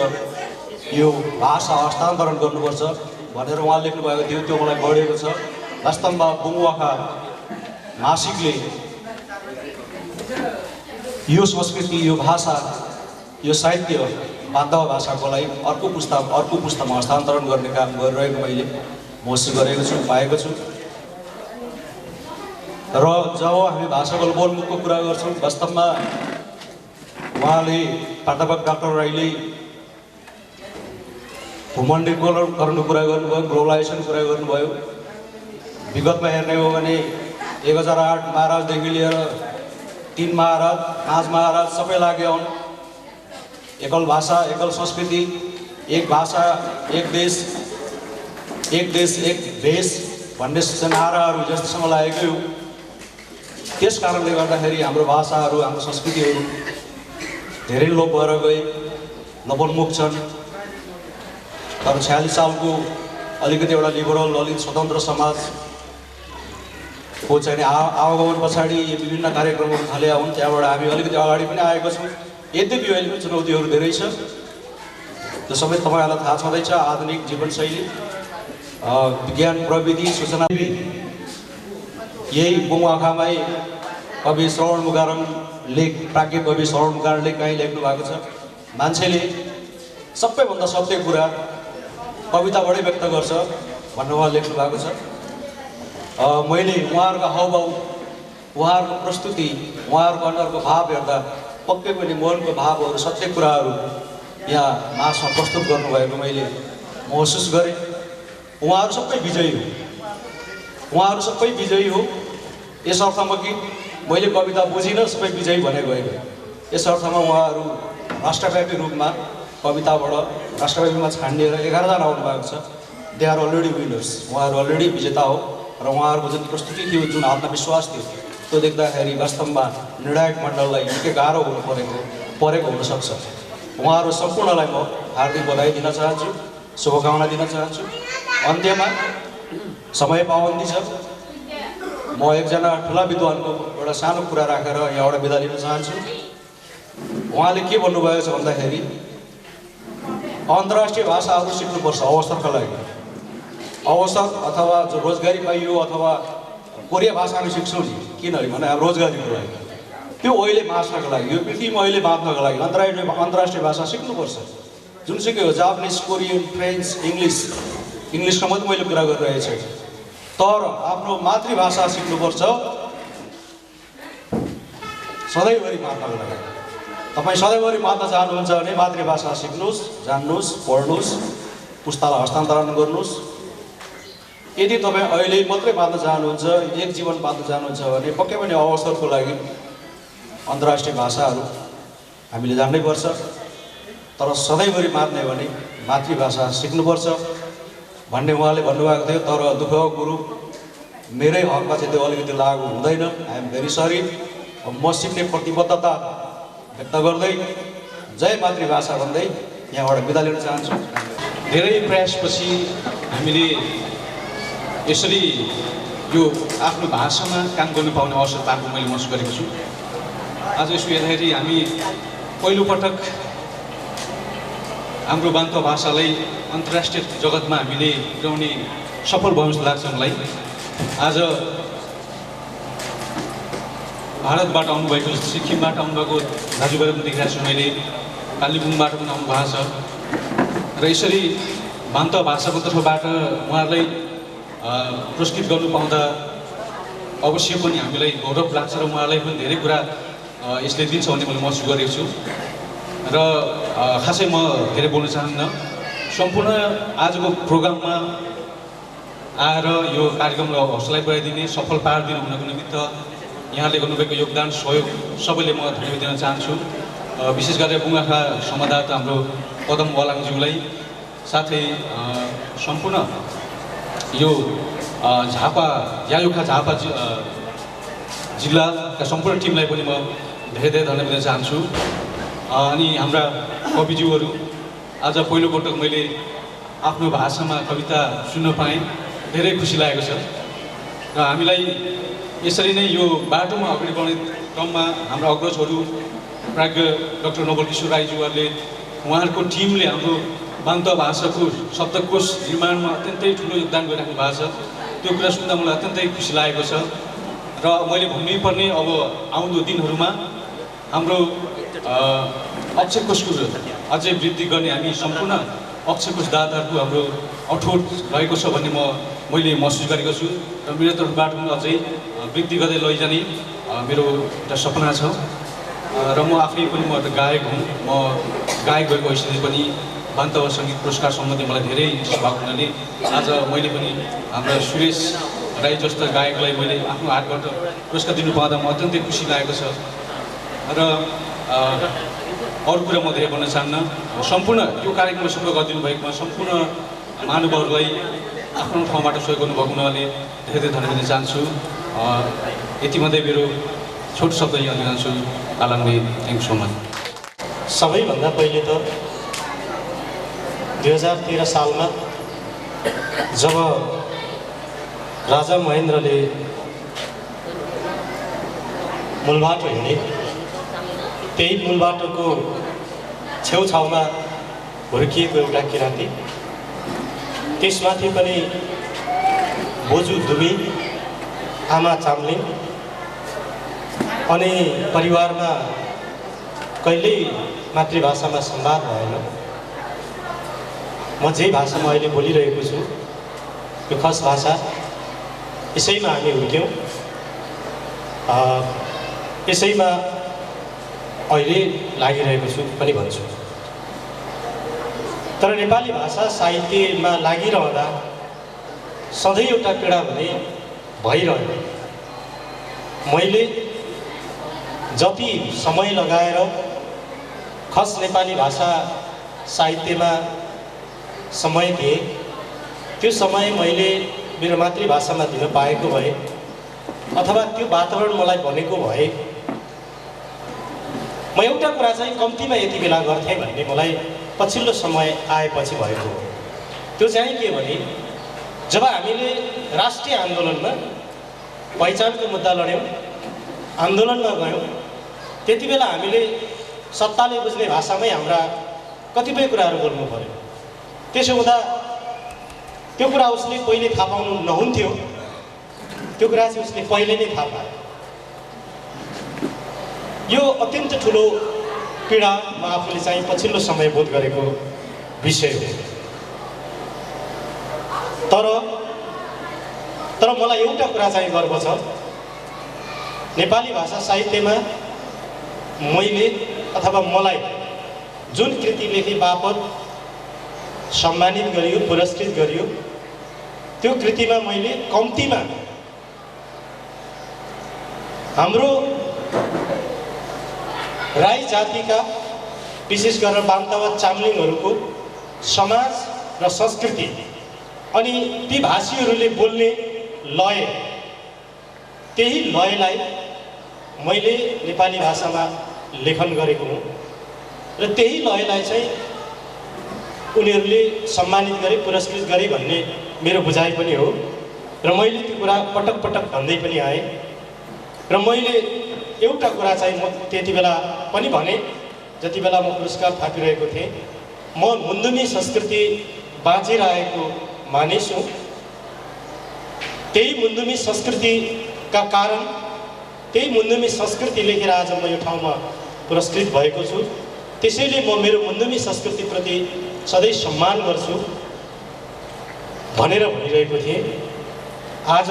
यो भाषा हस्तान्तरण गर्नुपर्छ भनेर उहाँ लेख्नुभएको थियो। त्यो मलाई बढेको छ। वास्तवमा बुङवाखा मासिकले यो संस्कृति, यो भाषा, यो साहित्य बान्तवा भाषाको लागि अर्को पुस्तामा हस्तान्तरण गर्ने काम गरिरहेको मैले महसुस गरेको छु, पाएको छु। र जब हामी भाषाको लोपोन्मुखको कुरा गर्छौँ, वास्तवमा उहाँले प्राध्यापक डाक्टर राईले भूमण्डलीकरणको कुरा गर्नुभयो, ग्लोबलाइजेसन कुरा गर्नुभयो। विगतमा हेर्ने हो भने 1008 महाराजदेखि लिएर 3 महाराज, 5 महाराज सबै लागे हुन्। एकल भाषा, एकल संस्कृति, एक भाषा, एक देश, एक भेष भन्ने नाराहरू जस्तोसँग लागेकै हो। त्यस कारणले गर्दाखेरि हाम्रो भाषाहरू, हाम्रो संस्कृतिहरू धेरै लोप भएर गए, लोपोन्मुख छन्। तर 46 सालको अलिकति एउटा लिबरल, अलिक स्वतन्त्र समाजको चाहिँ आवागमन पछाडि विभिन्न कार्यक्रमहरू थालेका हुन्। त्यहाँबाट हामी अलिकति अगाडि पनि आएको छौँ। यद्यपि अहिले पनि चुनौतीहरू धेरै छ। त्यो सबै तपाईँहरूलाई थाहा छँदैछ। आधुनिक जीवनशैली, विज्ञान, प्रविधि, सूचना, यही बुङवाखामै कवि श्रवण मुकारम लेख, प्राज्ञ कवि श्रवण मुकारमले कहीँ लेख्नु भएको छ, मान्छेले सबैभन्दा सत्य कुरा कविताबाटै व्यक्त गर्छ भनेर उहाँ लेख्नु भएको छ। मैले उहाँहरूको हाउभाउ, उहाँहरूको प्रस्तुति, उहाँहरूको अनुहारको भाव हेर्दा पक्कै पनि मनको भावहरू, सत्य कुराहरू यहाँ मासमा प्रस्तुत गर्नुभएको मैले महसुस गरेँ। उहाँहरू सबै विजयी हो, उहाँहरू सबै विजयी हो। यस अर्थमा कि मैले कविता बुझिनँ, सबै विजयी भने गएको। यस अर्थमा उहाँहरू राष्ट्रव्यापी रूपमा कविताबाट राष्ट्रव्यापीमा छानिएर 11 जना आउनु भएको छ। They are already winners. उहाँहरू अलरेडी विजेता हो। र उहाँहरूको जुन प्रस्तुति थियो, जुन आत्मविश्वास थियो, त्यो देख्दाखेरि वास्तवमा निर्णायक मण्डललाई निकै गाह्रो हुनु परेको हुनसक्छ। उहाँहरू सम्पूर्णलाई म हार्दिक बधाई दिन चाहन्छु, शुभकामना दिन चाहन्छु। अन्त्यमा समय पाबन्दी छ। म एकजना ठुला विद्वानको एउटा सानो कुरा राखेर यहाँबाट बिदा लिन चाहन्छु। उहाँले के भन्नुभएको छ भन्दाखेरि अन्तर्राष्ट्रिय भाषाहरू सिक्नुपर्छ अवसरका लागि। अवसर अथवा जो रोजगारी पाइयो अथवा कोरिया भाषा हामी सिक्छौँ नि, किन भने रोजगारीको लागि, त्यो अहिले बाँच्नको लागि, यो पृथ्वीमा अहिले बाँच्नको लागि अन्तर्राष्ट्रिय भाषा सिक्नुपर्छ। जुनसुकै हो, जापानिज, कोरियन, फ्रेन्च, इङ्ग्लिसको मात्रै मैले कुरा गरिरहेको छु। तर आफ्नो मातृभाषा सिक्नुपर्छ सधैँभरि बाँच्नको लागि। तपाईँ सधैँभरि बाँच्न चाहनुहुन्छ भने मातृभाषा सिक्नुहोस्, जान्नुहोस्, पढ्नुहोस्, पुस्तालाई हस्तान्तरण गर्नुहोस्। यदि तपाईँ अहिले मात्रै बाँच्न चाहनुहुन्छ, एक जीवन बाँच्न चाहनुहुन्छ भने पक्कै पनि अवसरको लागि अन्तर्राष्ट्रिय भाषाहरू हामीले जान्नैपर्छ। तर सधैँभरि बाँच्ने भने मातृभाषा सिक्नुपर्छ भन्ने उहाँले भन्नुभएको थियो। तर दुःखको कुरो मेरै हकमा चाहिँ त्यो अलिकति लागु हुँदैन। I am very sorry. म सिक्ने प्रतिबद्धता व्यक्त गर्दै जय मातृभाषा भन्दै यहाँबाट बिदा लिन चाहन्छु। धेरै प्रयासपछि हामीले यसरी यो आफ्नो भाषामा काम गर्नु पाउने अवसर पाएको मैले महसुस गरेको छु। आज यसो हेर्दाखेरि हामी पहिलोपटक हाम्रो बान्तो भाषालाई अन्तर्राष्ट्रिय जगतमा हामीले पुर्याउने सफल भयो जस्तो लाग्छ मलाई। आज भारतबाट आउनुभएको, सिक्किमबाट आउनुभएको दाजुभाइहरू पनि देखिरहेको छु मैले, कालिम्पोङबाट पनि आउनु भएको छ र यसरी बान्तो भाषाको तर्फबाट उहाँहरूलाई पुरस्कृत गर्नु पाउँदा अवश्य पनि हामीलाई गौरव लाग्छ र उहाँहरूलाई पनि धेरै कुरा यसले दिन्छ भन्ने मैले महसुस गरेको छु र खासै म धेरै बोल्न चाहन्न। सम्पूर्ण आजको प्रोग्राममा आएर यो कार्यक्रमलाई हौसला बढाइदिने, सफल पारिदिनु हुनको निमित्त यहाँले गर्नुभएको योगदान सहयोग सबैले म धन्यवाद दिन चाहन्छु। विशेष गरेर बुङ्गाखा संवाददाता हाम्रो पदम वालाङज्यूलाई, साथै सम्पूर्ण यो झापा यायुखा झापा जिल्लाका सम्पूर्ण टिमलाई पनि म धेरै धेरै धन्यवाद दिन चाहन्छु। अनि हाम्रा कविज्यूहरू, आज पहिलोपटक मैले आफ्नो भाषामा कविता सुन्न पाएँ, धेरै खुसी लागेको छ र हामीलाई यसरी नै यो बाटोमा अगाडि बढ्ने क्रममा हाम्रा अग्रजहरू प्राज्ञ डाक्टर नवल किशोर राईज्यूहरूले, उहाँहरूको टिमले हाम्रो बान्तो भाषाको शब्दकोश निर्माणमा अत्यन्तै ठुलो योगदान गरिराख्नु भएको छ। त्यो कुरा सुन्दा मलाई अत्यन्तै खुसी लागेको छ र मैले भन्नै अब आउँदो दिनहरूमा हाम्रो अक्षर कोषको अझै वृद्धि गर्ने हामी सम्पूर्ण अक्षर कोष दाताहरूको हाम्रो अठोट रहेको छ भन्ने मैले महसुस गरेको छु र मेरो तर्फबाट पनि अझै वृद्धि गर्दै लैजाने मेरो एउटा सपना छ र म आफै पनि म एउटा गायक हुँ। म गायक भएको हैसियतले पनि बान्तो सङ्गीत पुरस्कार सम्बन्धी मलाई धेरै इन्ट्रेस्ट भएको हुनाले आज मैले पनि हाम्रा सुरेश राई जस्ता गायकलाई मैले आफ्नो हातबाट पुरस्कार दिनु पाउँदा म अत्यन्तै खुसी लागेको छ र अरू कुरा म धेरै भन्न चाहन्न। सम्पूर्ण यो कार्यक्रममा सहयोग गरिदिनु भएकोमा सम्पूर्ण महानुभावहरूलाई आफ्नो ठाउँबाट सहयोग गर्नुभएको हुनाले धेरै धेरै धन्यवाद दिन चाहन्छु। यति मात्रै मेरो छोटो शब्द यहाँ दिन चाहन्छु। आलाङले थ्याङ्क सो मच। सबैभन्दा पहिले त 2013 सालमा जब राजा महेन्द्रले मूलबाटो हिँडे, त्यही मूलबाटोको छेउछाउमा हुर्किएको एउटा किराँती, त्यसमाथि पनि बोजू दुमी, आमा चामलिङ अनि परिवारमा कहिल्यै मातृभाषामा संवाद भएन। म जे भाषामा अहिले बोलिरहेको छु यो खस भाषा, यसैमा हामी हुर्क्यौँ, यसैमा अहिले लागिरहेको छु पनि भन्छु। तर नेपाली भाषा साहित्यमा लागिरहँदा सधैँ एउटा पीडा भने भइरह्यो। मैले जति समय लगाएर खस नेपाली भाषा साहित्यमा समय दिएँ, त्यो समय मैले मेरो मातृभाषामा दिन पाएको भए अथवा त्यो वातावरण मलाई बनेको भए म एउटा कुरा चाहिँ कम्तीमा यति बेला गर्थेँ भन्ने मलाई पछिल्लो समय आएपछि भएको हो। त्यो चाहिँ के भने जब हामीले राष्ट्रिय आन्दोलनमा पहिचानको मुद्दा लड्यौँ, आन्दोलनमा गयौँ, त्यति बेला हामीले सत्ताले बुझ्ने भाषामै हाम्रा कतिपय कुराहरू बोल्नु पर्यो। त्यसो हुँदा त्यो कुरा उसले पहिले थाहा पाउनु नहुन्थ्यो, त्यो कुरा चाहिँ उसले पहिले नै थाहा पायो। यो अत्यन्त ठुलो पीडा म आफूले चाहिँ पछिल्लो समय बोध गरेको विषय हो। तर मलाई एउटा कुरा चाहिँ गर्व छ, नेपाली भाषा साहित्यमा मैले अथवा मलाई जुन कृति लेखे बापत सम्मानित गरियो, पुरस्कृत गरियो, त्यो कृतिमा मैले कम्तीमा हाम्रो राई जातिका विशेष गरेर बान्तवा चामलिङहरूको समाज र संस्कृति अनि ती भाषीहरूले बोल्ने लय, त्यही लयलाई मैले नेपाली भाषामा लेखन गरेको हुँ र त्यही लयलाई चाहिँ उनीहरूले सम्मानित गरे, पुरस्कृत गरे भन्ने मेरो बुझाइ पनि हो र मैले त्यो कुरा पटक पटक भन्दै पनि आएँ। र मैले एउटा कुरा चाहिँ म त्यति बेला पनि भने, जति बेला म पुरस्कार थापिरहेको थिएँ, म मुन्दुमी संस्कृति बाँचिरहेको मानिस हुँ। त्यही मुन्दुमी संस्कृतिका कारण, त्यही मुन्दुमी संस्कृति लेखेर आज म यो ठाउँमा पुरस्कृत भएको छु। त्यसैले म मेरो मुन्दुमी संस्कृतिप्रति सधैँ सम्मान गर्छु भनेर भनिरहेको थिएँ। आज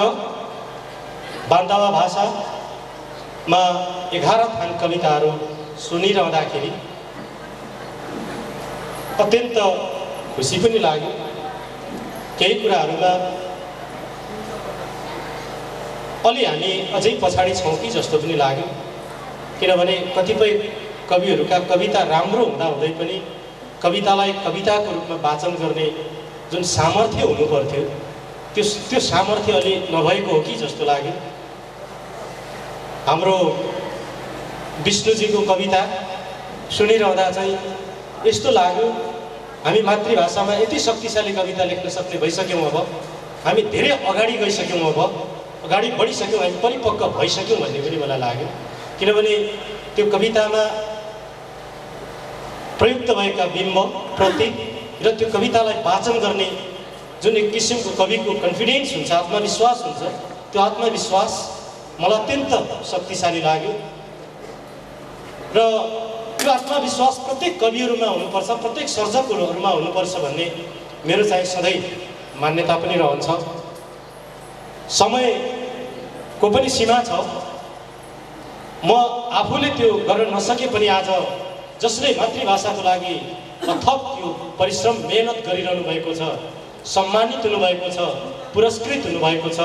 बान्तावा भाषामा 11 थान कविताहरू सुनिरहँदाखेरि अत्यन्त खुसी पनि लाग्यो। केही कुराहरूमा अलि हामी अझै पछाडि छौँ कि जस्तो पनि लाग्यो, किनभने कतिपय कविहरूका कविता राम्रो हुँदाहुँदै पनि कवितालाई कविताको रूपमा वाचन गर्ने जुन सामर्थ्य हुनुपर्थ्यो त्यो सामर्थ्य अलि नभएको हो कि जस्तो लाग्यो। हाम्रो विष्णुजीको कविता सुनिरहँदा चाहिँ यस्तो लाग्यो, हामी मातृभाषामा यति शक्तिशाली कविता लेख्न सक्ने भइसक्यौँ। अब हामी धेरै अगाडि गइसक्यौँ, अब अगाडि बढिसक्यौँ, हामी परिपक्व भइसक्यौँ भन्ने पनि मलाई लाग्यो। किनभने त्यो कवितामा प्रयुक्त भएका बिम्ब, प्रतीक र त्यो कवितालाई वाचन गर्ने जुन एक किसिमको कविको कन्फिडेन्स हुन्छ, आत्मविश्वास हुन्छ, त्यो आत्मविश्वास मलाई अत्यन्त शक्तिशाली लाग्यो। र त्यो आत्मविश्वास प्रत्येक कविहरूमा हुनुपर्छ, प्रत्येक सर्जकहरूमा हुनुपर्छ भन्ने मेरो चाहिँ सधैँ मान्यता पनि रहन्छ। समयको पनि सीमा छ। म आफूले त्यो गर्न नसके पनि आज जसले मातृभाषाको लागि अथक त्यो परिश्रम मेहनत गरिरहनु भएको छ, सम्मानित हुनुभएको छ, पुरस्कृत हुनुभएको छ,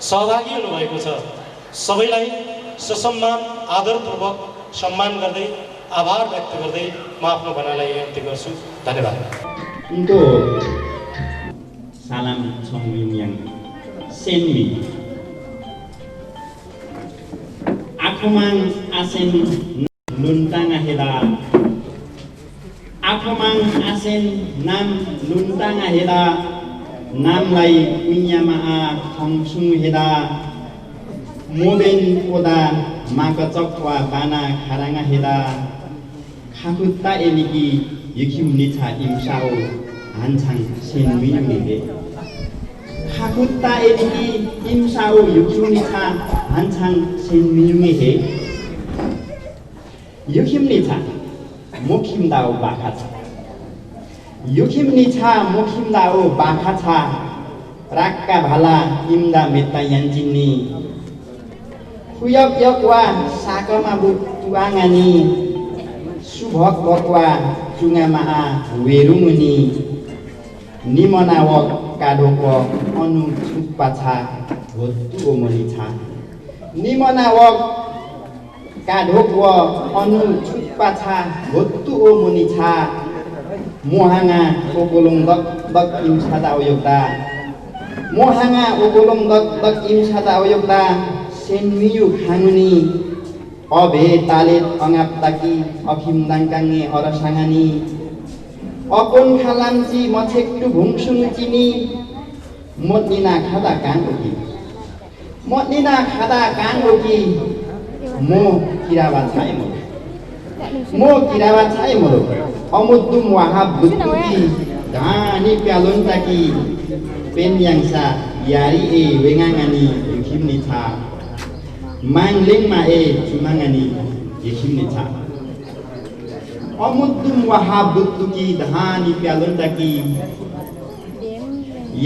सहभागी हुनुभएको छ, सबैलाई ससम्मान आदरपूर्वक सम्मान गर्दै आभार व्यक्त गर्दै म आफ्नो भनाइलाई अन्त्य गर्छु। धन्यवाद। उनको सालाम छौमियाङ सेन्मी आँखोमाङ आसेन लुन्टाङा हेदा, आँखोमाङ आसेन नाम लुन्टाङा हेदा, नामलाई कुइयामा आ खङसुङ हेदा, मोबेन ओदा माकचकवा बाना खाराङा हेदा, खाखुत्ता एलिकी यखिम निछा इमसाओ हान्छाङ सेनमिनु हेदे, खाखुत्ता एलिकी इमसाओ यखिम निछा हान्छाङ सेनमिनु हे, यखिम निछा मोखिम दाओ बाखा छ, यखिम निछा मोखिम दाओ बाखा छ, राक्का भाला इम्दा मेत्ता यान्चिन्नी, खुयक यकवा साकमा बुटुवाङानी, सुभक बकवा चुङामा आ वेरुमुनि, निमनावक काडोक अनु छुप्पाछा होतु ओमनि छा, निमनावक काडोक अनु छुप्पाछा होतु ओमनि छा, मोहाङा ओकोलोङ दक दक इमसादा अयोगदा, मोहाङा ओकोलोङ दक दक इमसादा अयोगदा, सेनमियु खाङुनी अभे तालेत अङाप्ताकी अखिम दाङकाङे अरसाङानी, अकोन खालामची मछेक्टु भुङसुङ चिनी, मोटनिना खादा काङोकी, मोटनिना खादा काङोकी, मो किरावा छाइ मोरो, मो किरावा छाइ मोरो, अमुद्दुम वाहाब बुद्दुकी धानी प्यालोन्टाकी, पेन्याङसा यारी ए वेङाङानी युखिमनि था, माङलेङमा ए चुमाङानी यखिमनि था, अमुद्दुम वाहाब बुद्दुकी धानी प्यालोन्टाकी,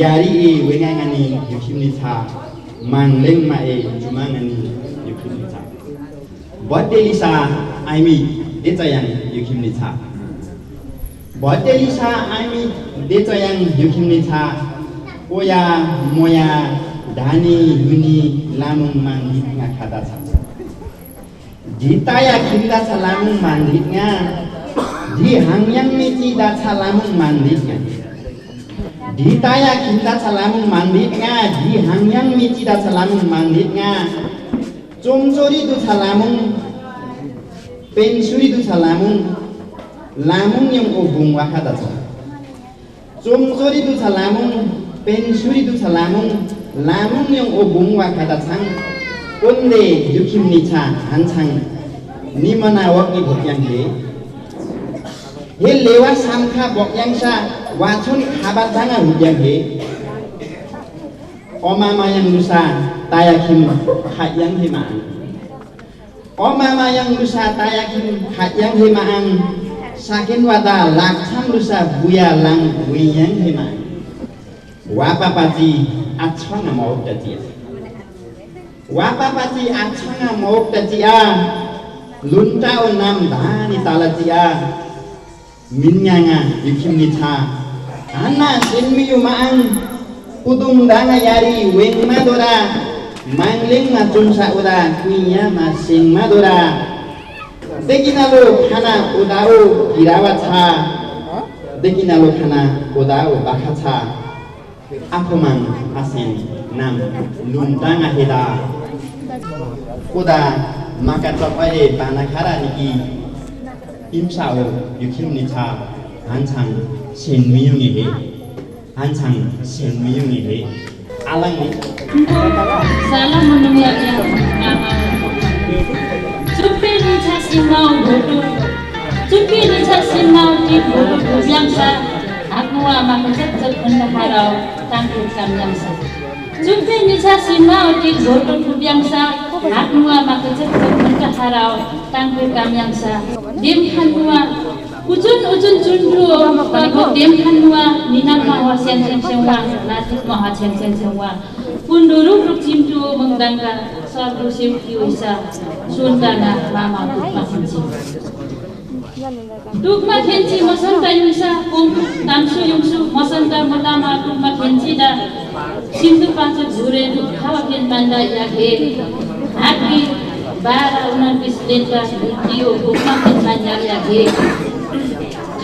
यारी ए वेङाङानी यखिमनि था, माङलेङमा ए चुमाङानी यखिमनि था, बटेलिसा आइमी देचयाङ यखिमनि था, बटेलिसा आइमी देचयाङ यखिमनि था, ओया मोया धानी हुनी लामुङ मान्दिङा खादा छ, ढिताया खिन्दा छ लामुङ मान्दिङा, ढि हाङयाङ मेचिदा छ लामुङ मान्दिङा, ढिताया खिन्दा छ लामुङ मान्दिङा, ढि हाङयाङ मेचिदा छ लामुङ मान्दिङा, चोमचोरी दु छ लामुङ पेन्सुरी दु छ लामुङ, लामुङ यङ ओ बुङवा खादा छ, चोमचोरी दु छ लामुङ पेन्सुरी दु छ लामुङ, लामुङ यङ ओ बुङवा खादा छाङ, कोन्दे युखिम निछा हान्छाङ, निमना वकि भोक्याङले, he lewa samkha bokyangsa wachon khabar danga hujang he omama yang lusa tayakim khatyang he maan omama yang lusa tayakim khatyang he maan sakin wada laksam lusa buya lang wiyang he maan wapapati atchanga mauk datia wapapati atchanga mauk datia luntao nam dhani talatia minyanga yukimnita ana sinmiyu maan pudung dana yari weng madora mangling matun saura kuinya masing madora dekinalo khana udao girawatha dekinalo khana udao bakhatha akomang asen nam luntanga heda uda maka topai panakhara niki imsao yukimnita hansang senmiyungi he hansang senmiyungi he alang ni salam menunggu yang Cupi ni casimau bodoh Cupi ni casimau di bodoh yang sah aku amat kecet mendaharau tangguh kam yang sah Cupi ni casimau di bodoh yang sah aku amat kecet mendaharau tangguh kam yang sah dim kanua ujun cundru kalau dim kanua minang mawa siang sewa nasib maha siang sewa punduru rukcimtu mengdangga sardu simki wisa sundana mama tukma kenci tukma kenci masanta yusa kum tamsu yungsu masanta mutama tukma kenci da sintu panca jure hawa ken banda yake aki bara unan bislenta dio tukma ken banda yake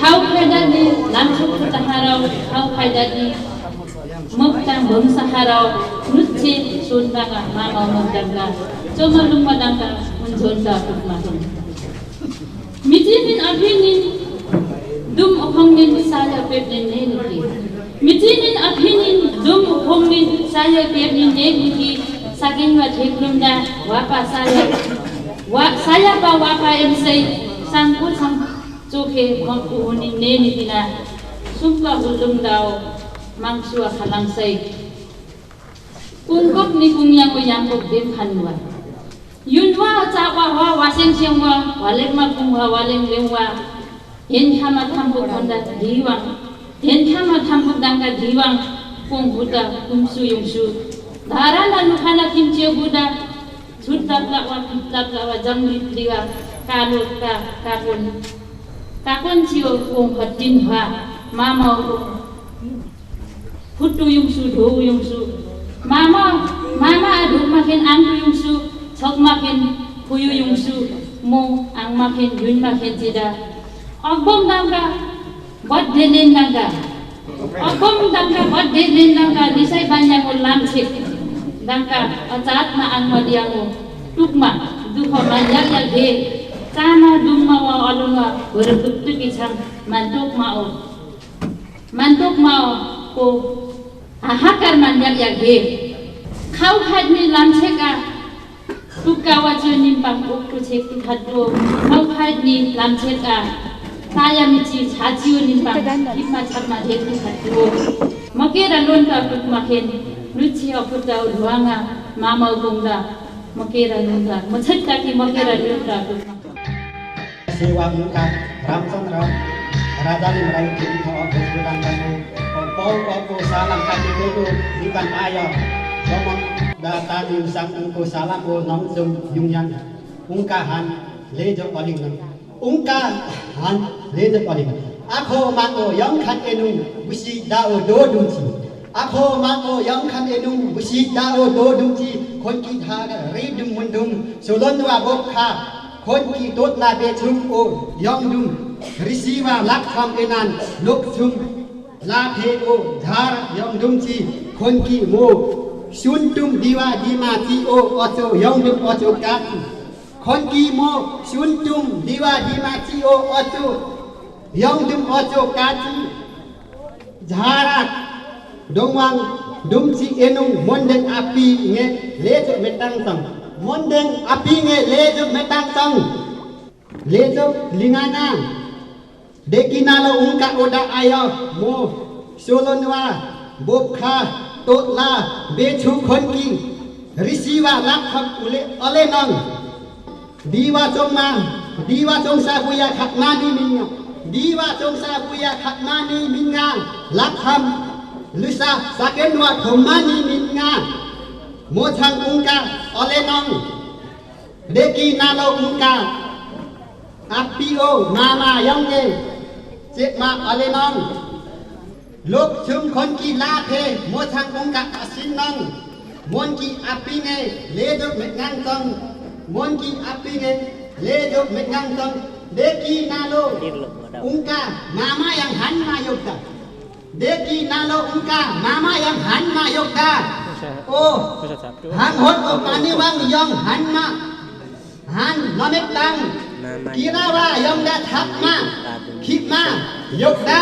kau kaidani langsung kutaharau kau kaidani Muktam bangsa harau nuci sundanga mama mendangga cuma lumba dangga menjonda tukmahin mitinin abinin dum okhongnin saya pepnin neniki mitinin abinin dum okhongnin saya pepnin neniki saking wa theklumda wapa saya pa wapa emsai sangkut sang cokhe mangku unin nenikina sumpa ulum dao mangsua khalangsai kungkop ni kungyang uyangkop dem khanwa yunwa chawa wa waseng sengwa waleng ma kungwa waleng lengwa yen khama thambu konda diwang yen khama thambu dangga diwang kung buda kumsu yungsu dharana nukhana kimche buda chutlap la jangli diwa kalu ka kakun chiu kung khatin ha mama Hutu yungsu do yungsu mama aduk makin angku yungsu chok makin kuyu yungsu mo ang makin yun makin tida agbom dangga bot denen dangga nisai banyang ulam chik dangga acat ma ang madiango tukma duho manyak yak he sama dumma wa alunga berebut kisang mantuk mau ko ahakar manyak yage kau khadni lamcheka tukawa junim panguk kuchek khadro kau khadni lamcheka saya michi chajiu nimpang himma chapma hekti khadro makera lonta tukmaken luchi aputau luanga mama gongda makera lonta machetta ki makera lonta sewa muka ramchandra Raja ni merayu kini kau berjuang kamu Kau salam kaki itu bukan ayah Ngomong data di usang ungku salam ko nong sum yung yang Ungkahan lejo paling Ungkahan lejo paling Ako mako yang kan enung busi dao do dungci Ako mako yang kan enung busi dao do dungci Kon kita redung mundung Sulon wa bokha Kon ki tot la be chung o yang dung Risiwa lakham enan luk chung La phe o dhar yang dung chi kon ki mo sun tum diwa dima ti o ocho yang dung ocho kat kon ki mo sun tum diwa dima ti o ocho yang dung ocho kat dhara dongwang dung chi enung mondeng api nge lejo metang sang mondeng api nge lejo metang sang lejo lingana Deki nalo ungka oda ayo mo solonwa bokha totla bechu khonki risiwa lakhap ule olenong diwa chongsa buya khatmani minga diwa chongsa buya khatmani minga lakham lusa sakenwa thomani minga mochang ungka olenong deki nalo ungka apio mama yongge cekma olenong lok chum khonki laphe mochang ungka asinong monki apine ledok metngang tong monki apine ledok metngang tong deki nalo ungka mama yang hanma yokta deki nalo ungka mama yang hanma yokta oh han hot o pani wang yong hanma han nomek tang kirawa yong da thapma khipma yokta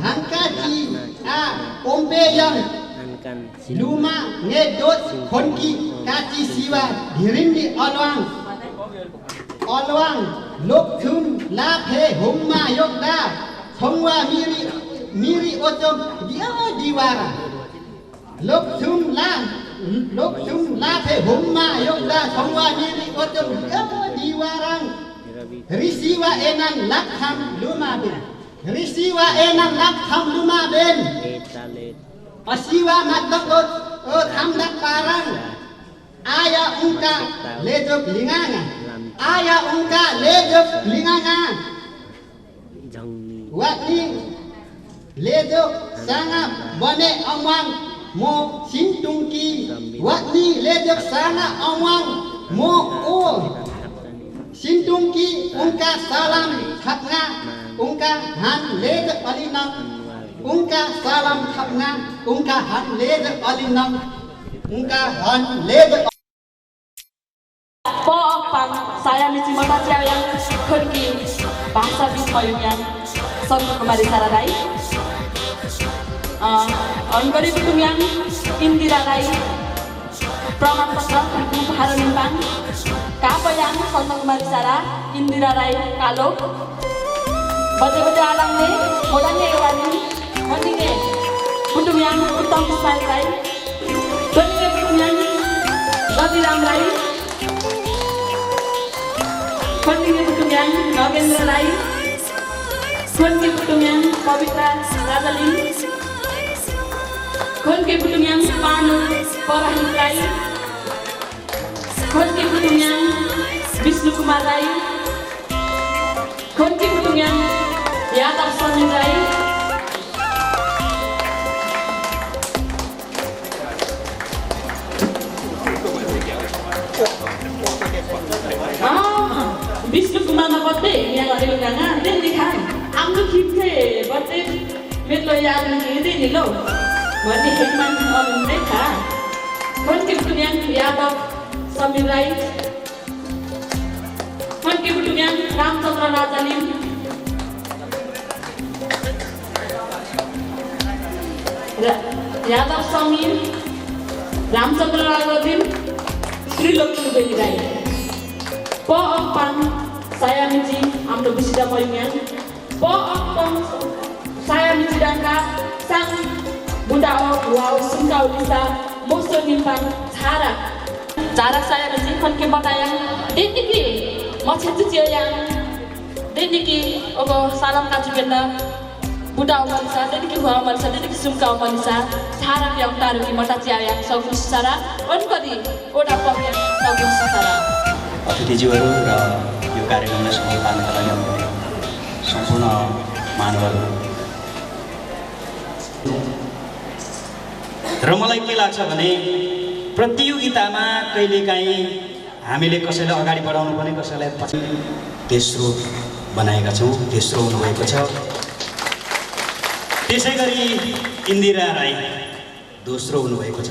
hanka ji a ombe yong luma nge dot khonki kachi siwa dhirindi olwang lok thum la phe humma yokda thongwa miri otom dia diwara lok thum la phe humma yokda thongwa miri otom dia diwarang risiwa enang lakham luma ben risiwa enang lakham luma ben asiwa matlot thamdak parang aya ungka lejok linganga aya ungka lejok linganga watni lejok sanga bane amang mo sintungki watni lejok sanga amang mo o sintungki ungka salam khatna ungka han lejok alinang ungka salam khatna ungka han lejok alinang ungka han lejok Pang saya mesti membaca yang pergi bahasa Bismayungan Satu Kumari Sararai Angkori Butungyang Indira Rai Praman Patra Kuku Harunimbang Kapayang Satu Kumari Sara Indira Rai Kalok Bade-bade alamne Modanya Ewani Mondine Butungyang Uttam Ismail Rai Donine Butungyang Rabiram Rai Khonki Butungyang Nagendra Rai Khonki Butungyang Pavitra Rajalin Khonki Butungyang Panu Parahim Rai Khonki Butungyang Vishnu Kumar Rai Khonki Butungyang Yadav Samin Rai Vishnu Kumar na birthday yang ada di sana, dia dikan. Amnu kita birthday, metlo yang ini ni lo. Birthday hikman orang mereka. Khonki Butungyang Yadav Samin Rai, Khonki Butungyang Ramchandra Rajalin, Yadav Samin, Ramchandra Rajalin, Sri Lakshmi Devi Rai. Pang saya miji amdo bisida moyungan pang saya miji dangka sang bunda wow sungkau lisa musuh nimpang cara saya miji khonki batayang deniki macam tu yang deniki ogo salam kaji benda bunda malisa deniki wow malisa deniki sungkau malisa cara yang taruh di mata yang saugus sara onkodi oda pang yang saugus sara अतिथिज्यूहरू र यो कार्यक्रमलाई सफल पार्नका लागि सम्पूर्ण महानुभावहरू र मलाई के लाग्छ भने प्रतियोगितामा कहिलेकाहीँ हामीले कसैलाई अगाडि बढाउनु पर्ने कसैलाई पछि तेस्रो बनाएका छौँ तेस्रो हुनुभएको छ त्यसै गरी इन्दिरा राई दोस्रो हुनुभएको छ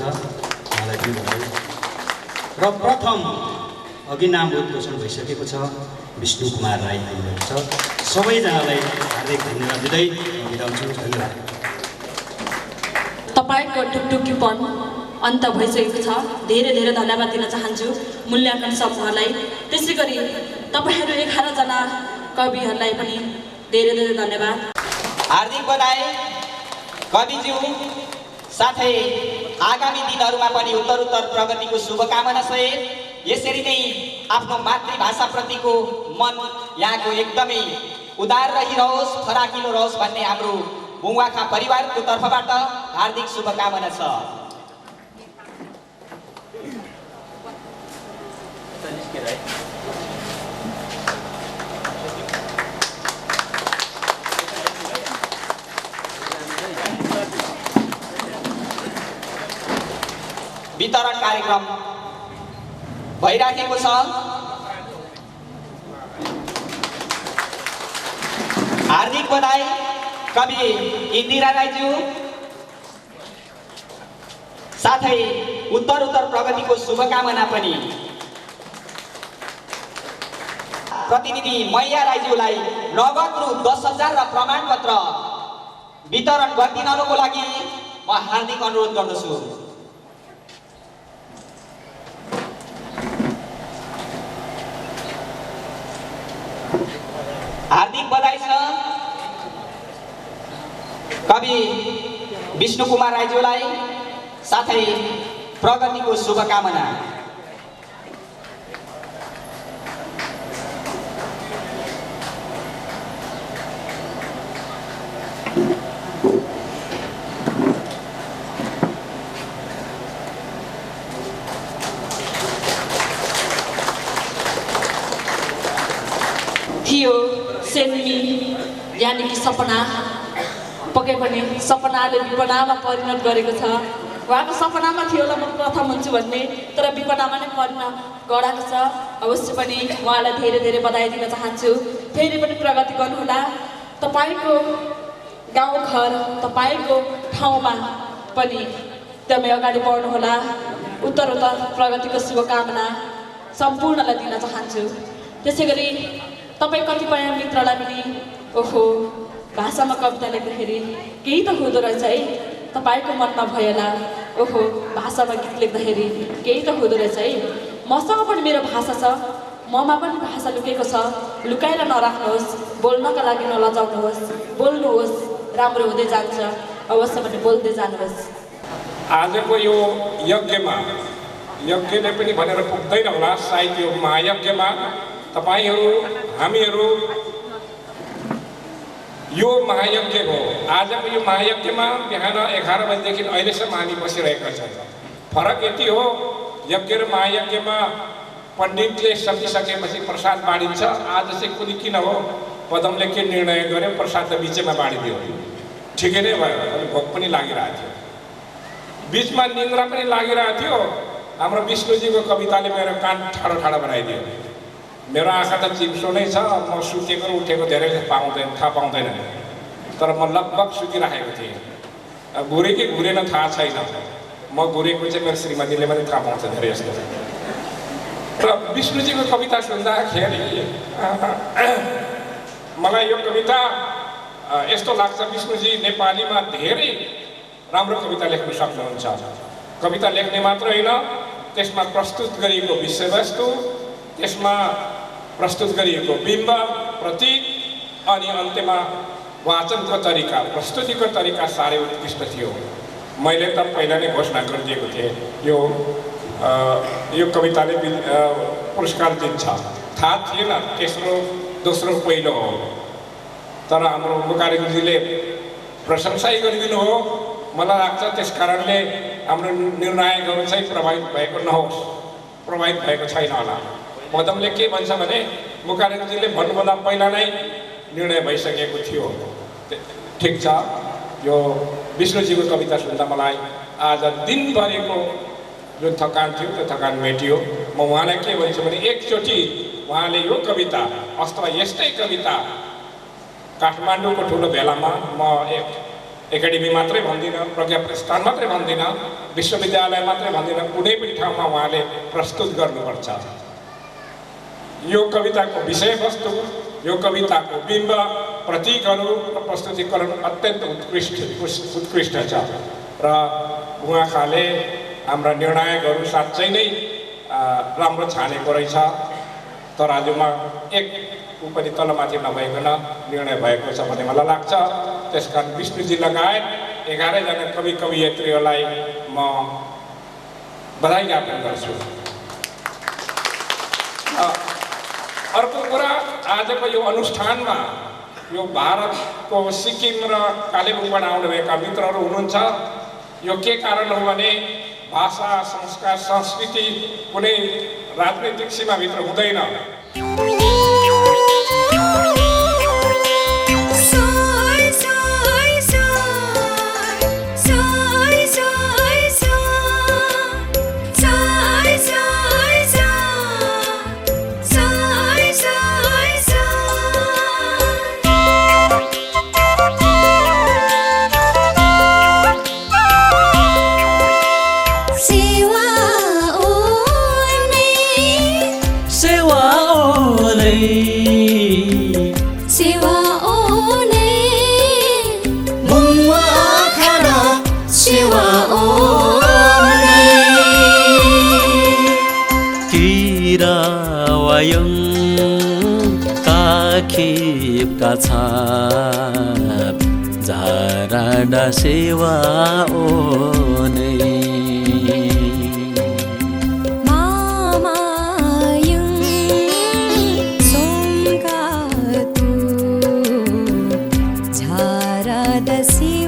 मलाई पनि भयो र प्रथम अघि नाम घोषण भइसकेको छ विष्णु कुमार राई हुनुभएको छ सबैजनालाई हार्दिक धन्यवाद दिँदै बिताउँछु धन्यवाद तपाईको टुकटुकीपन अन्त भइसकेको छ धेरै धेरै धन्यवाद दिन चाहन्छु मूल्याङ्कन सबहरूलाई त्यसैगरी तपाईहरू 11 जना कविहरूलाई पनि धेरै धेरै धन्यवाद। हार्दिक बधाई कविज्यू, साथै आगामी दिनहरूमा पनि उत्तरोत्तर प्रगतिको शुभकामना सहित यसरी नै आफ्नो मातृभाषाप्रतिको मन यहाँको एकदमै उदार रहिरहोस्, फराकिलो रहोस् भन्ने हाम्रो बुङ्वाखा परिवारको तर्फबाट हार्दिक शुभकामना छ। वितरण कार्यक्रम भइराखेको छ। हार्दिक बधाई कवि इन्दिरा राईज्यू, साथै उत्तरोत्तर प्रगतिको शुभकामना पनि प्रतिनिधि मैया राईज्यूलाई नगद रु 10,000 र प्रमाणपत्र वितरण गरिदिनको लागि म हार्दिक अनुरोध गर्दछु। हार्दिक बधाई छ कवि विष्णु कुमार राईज्यूलाई, साथै प्रगतिको शुभकामना। थियो सेन्मी यानि कि सपना, पक्कै पनि सपनाले विपनामा परिणत गरेको छ। उहाँको सपनामा थियो होला म प्रथम हुन्छु भन्ने, तर विपनामा नै परिणत गराएको छ। अवश्य पनि उहाँलाई धेरै धेरै बधाई दिन चाहन्छु। फेरि पनि प्रगति गर्नुहोला। तपाईँको गाउँघर, तपाईँको ठाउँमा पनि एकदमै अगाडि बढ्नुहोला। उत्तरोत्तर प्रगतिको शुभकामना सम्पूर्णलाई दिन चाहन्छु। त्यसै गरी तपाईँ कतिपय मित्रलाई पनि ओहो भाषामा कविता लेख्दाखेरि केही त हुँदो रहेछ है, तपाईँको मनमा भएला ओहो भाषामा गीत लेख्दाखेरि केही त हुँदो रहेछ है। मसँग पनि मेरो भाषा छ, ममा पनि भाषा लुकेको छ। लुकाएर नराख्नुहोस्, बोल्नका लागि नलजाउनुहोस्, बोल्नुहोस्, राम्रो हुँदै जान्छ। अवश्य पनि बोल्दै जानुहोस्। आजको यो यज्ञले पनि भनेर पुग्दैन होला, सायद यो महायज्ञमा तपाईहरू हामीहरू यो महायज्ञ हो। आजको यो महायज्ञमा बिहान 11 बजेदेखि अहिलेसम्म हामी बसिरहेका छौँ। फरक यति हो, यज्ञ र महायज्ञमा पण्डितले सकिसकेपछि प्रसाद बाँडिन्छ। आज चाहिँ कुनै किन हो, पदमले के निर्णय गर्यो, प्रसाद त बिचैमा बाँडिदियो। ठिकै नै भयो, भोक पनि लागिरहेको थियो, बिचमा निन्द्रा पनि लागिरहेको थियो। हाम्रो विष्णुजीको कविताले मेरो कान ठाडो ठाडो बनाइदियो। मेरो आँखा त चिप्सो नै छ, म सुतेको उठेको धेरैले थाहा पाउँदैन, तर म लगभग सुतिराखेको थिएँ। घुरे कि घुरेन थाहा छैन, म घुरेको चाहिँ मेरो श्रीमतीले पनि थाहा पाउँछ धेरै जस्तो। र विष्णुजीको कविता सुन्दाखेरि मलाई यो कविता यस्तो लाग्छ, विष्णुजी नेपालीमा धेरै राम्रो कविता लेख्न सक्नुहुन्छ। कविता लेख्ने मात्र होइन, त्यसमा प्रस्तुत गरिएको विषयवस्तु, त्यसमा प्रस्तुत गरिएको बिम्ब, प्रतीक अनि अन्त्यमा वाचनको तरिका, प्रस्तुतिको तरिका साह्रै उत्कृष्ट थियो। मैले त पहिला नै घोषणा गरिदिएको थिएँ यो कविताले पुरस्कार दिन्छ। थाहा थिएन तेस्रो दोस्रो पहिलो हो, तर हाम्रो मुकारिमजीले प्रशंसै गरिदिनु हो। मलाई लाग्छ त्यस कारणले हाम्रो निर्णायकहरू चाहिँ प्रभावित भएको नहोस्, प्रभावित भएको छैन होला। पदमले के भन्छ भने मुकारिमजीले भन्नुभन्दा पहिला नै निर्णय भइसकेको थियो। ठिक छ, यो विष्णुजीको कविता सुन्दा मलाई आज दिनभरिको जुन थकान थियो त्यो थकान मेटियो। म उहाँलाई के भन्छु भने एकचोटि उहाँले यो कविता अथवा यस्तै कविता काठमाडौँको ठुलो भेलामा, म एकाडेमी मात्रै भन्दिनँ, प्रज्ञा प्रतिष्ठान मात्रै भन्दिनँ, विश्वविद्यालय मात्रै भन्दिनँ, कुनै पनि ठाउँमा उहाँले प्रस्तुत गर्नुपर्छ। यो कविताको विषयवस्तु, यो कविताको बिम्ब, प्रतीकहरू र प्रस्तुतिकरण अत्यन्त उत्कृष्ट छ। र उहाँले हाम्रा निर्णायकहरू साँच्चै नै राम्रो छानेको रहेछ। तराजुमा एक ऊ पनि तलमाथि नभइकन निर्णय भएको छ भन्ने मलाई लाग्छ। त्यसकारण विष्णुजी लगायत 11 जना कवि कवयित्रीहरूलाई म बधाई ज्ञापन गर्छु। अर्को कुरा, आजको यो अनुष्ठानमा यो भारतको सिक्किम र कालेबुङबाट आउनुभएका मित्रहरू हुनुहुन्छ। यो के कारण हो भने भाषा, संस्कार, संस्कृति कुनै राजनैतिक सीमाभित्र हुँदैन। खिपका छाप झाराडा सेवा ओने मामायुङ सोमका तु झाराडा सेवा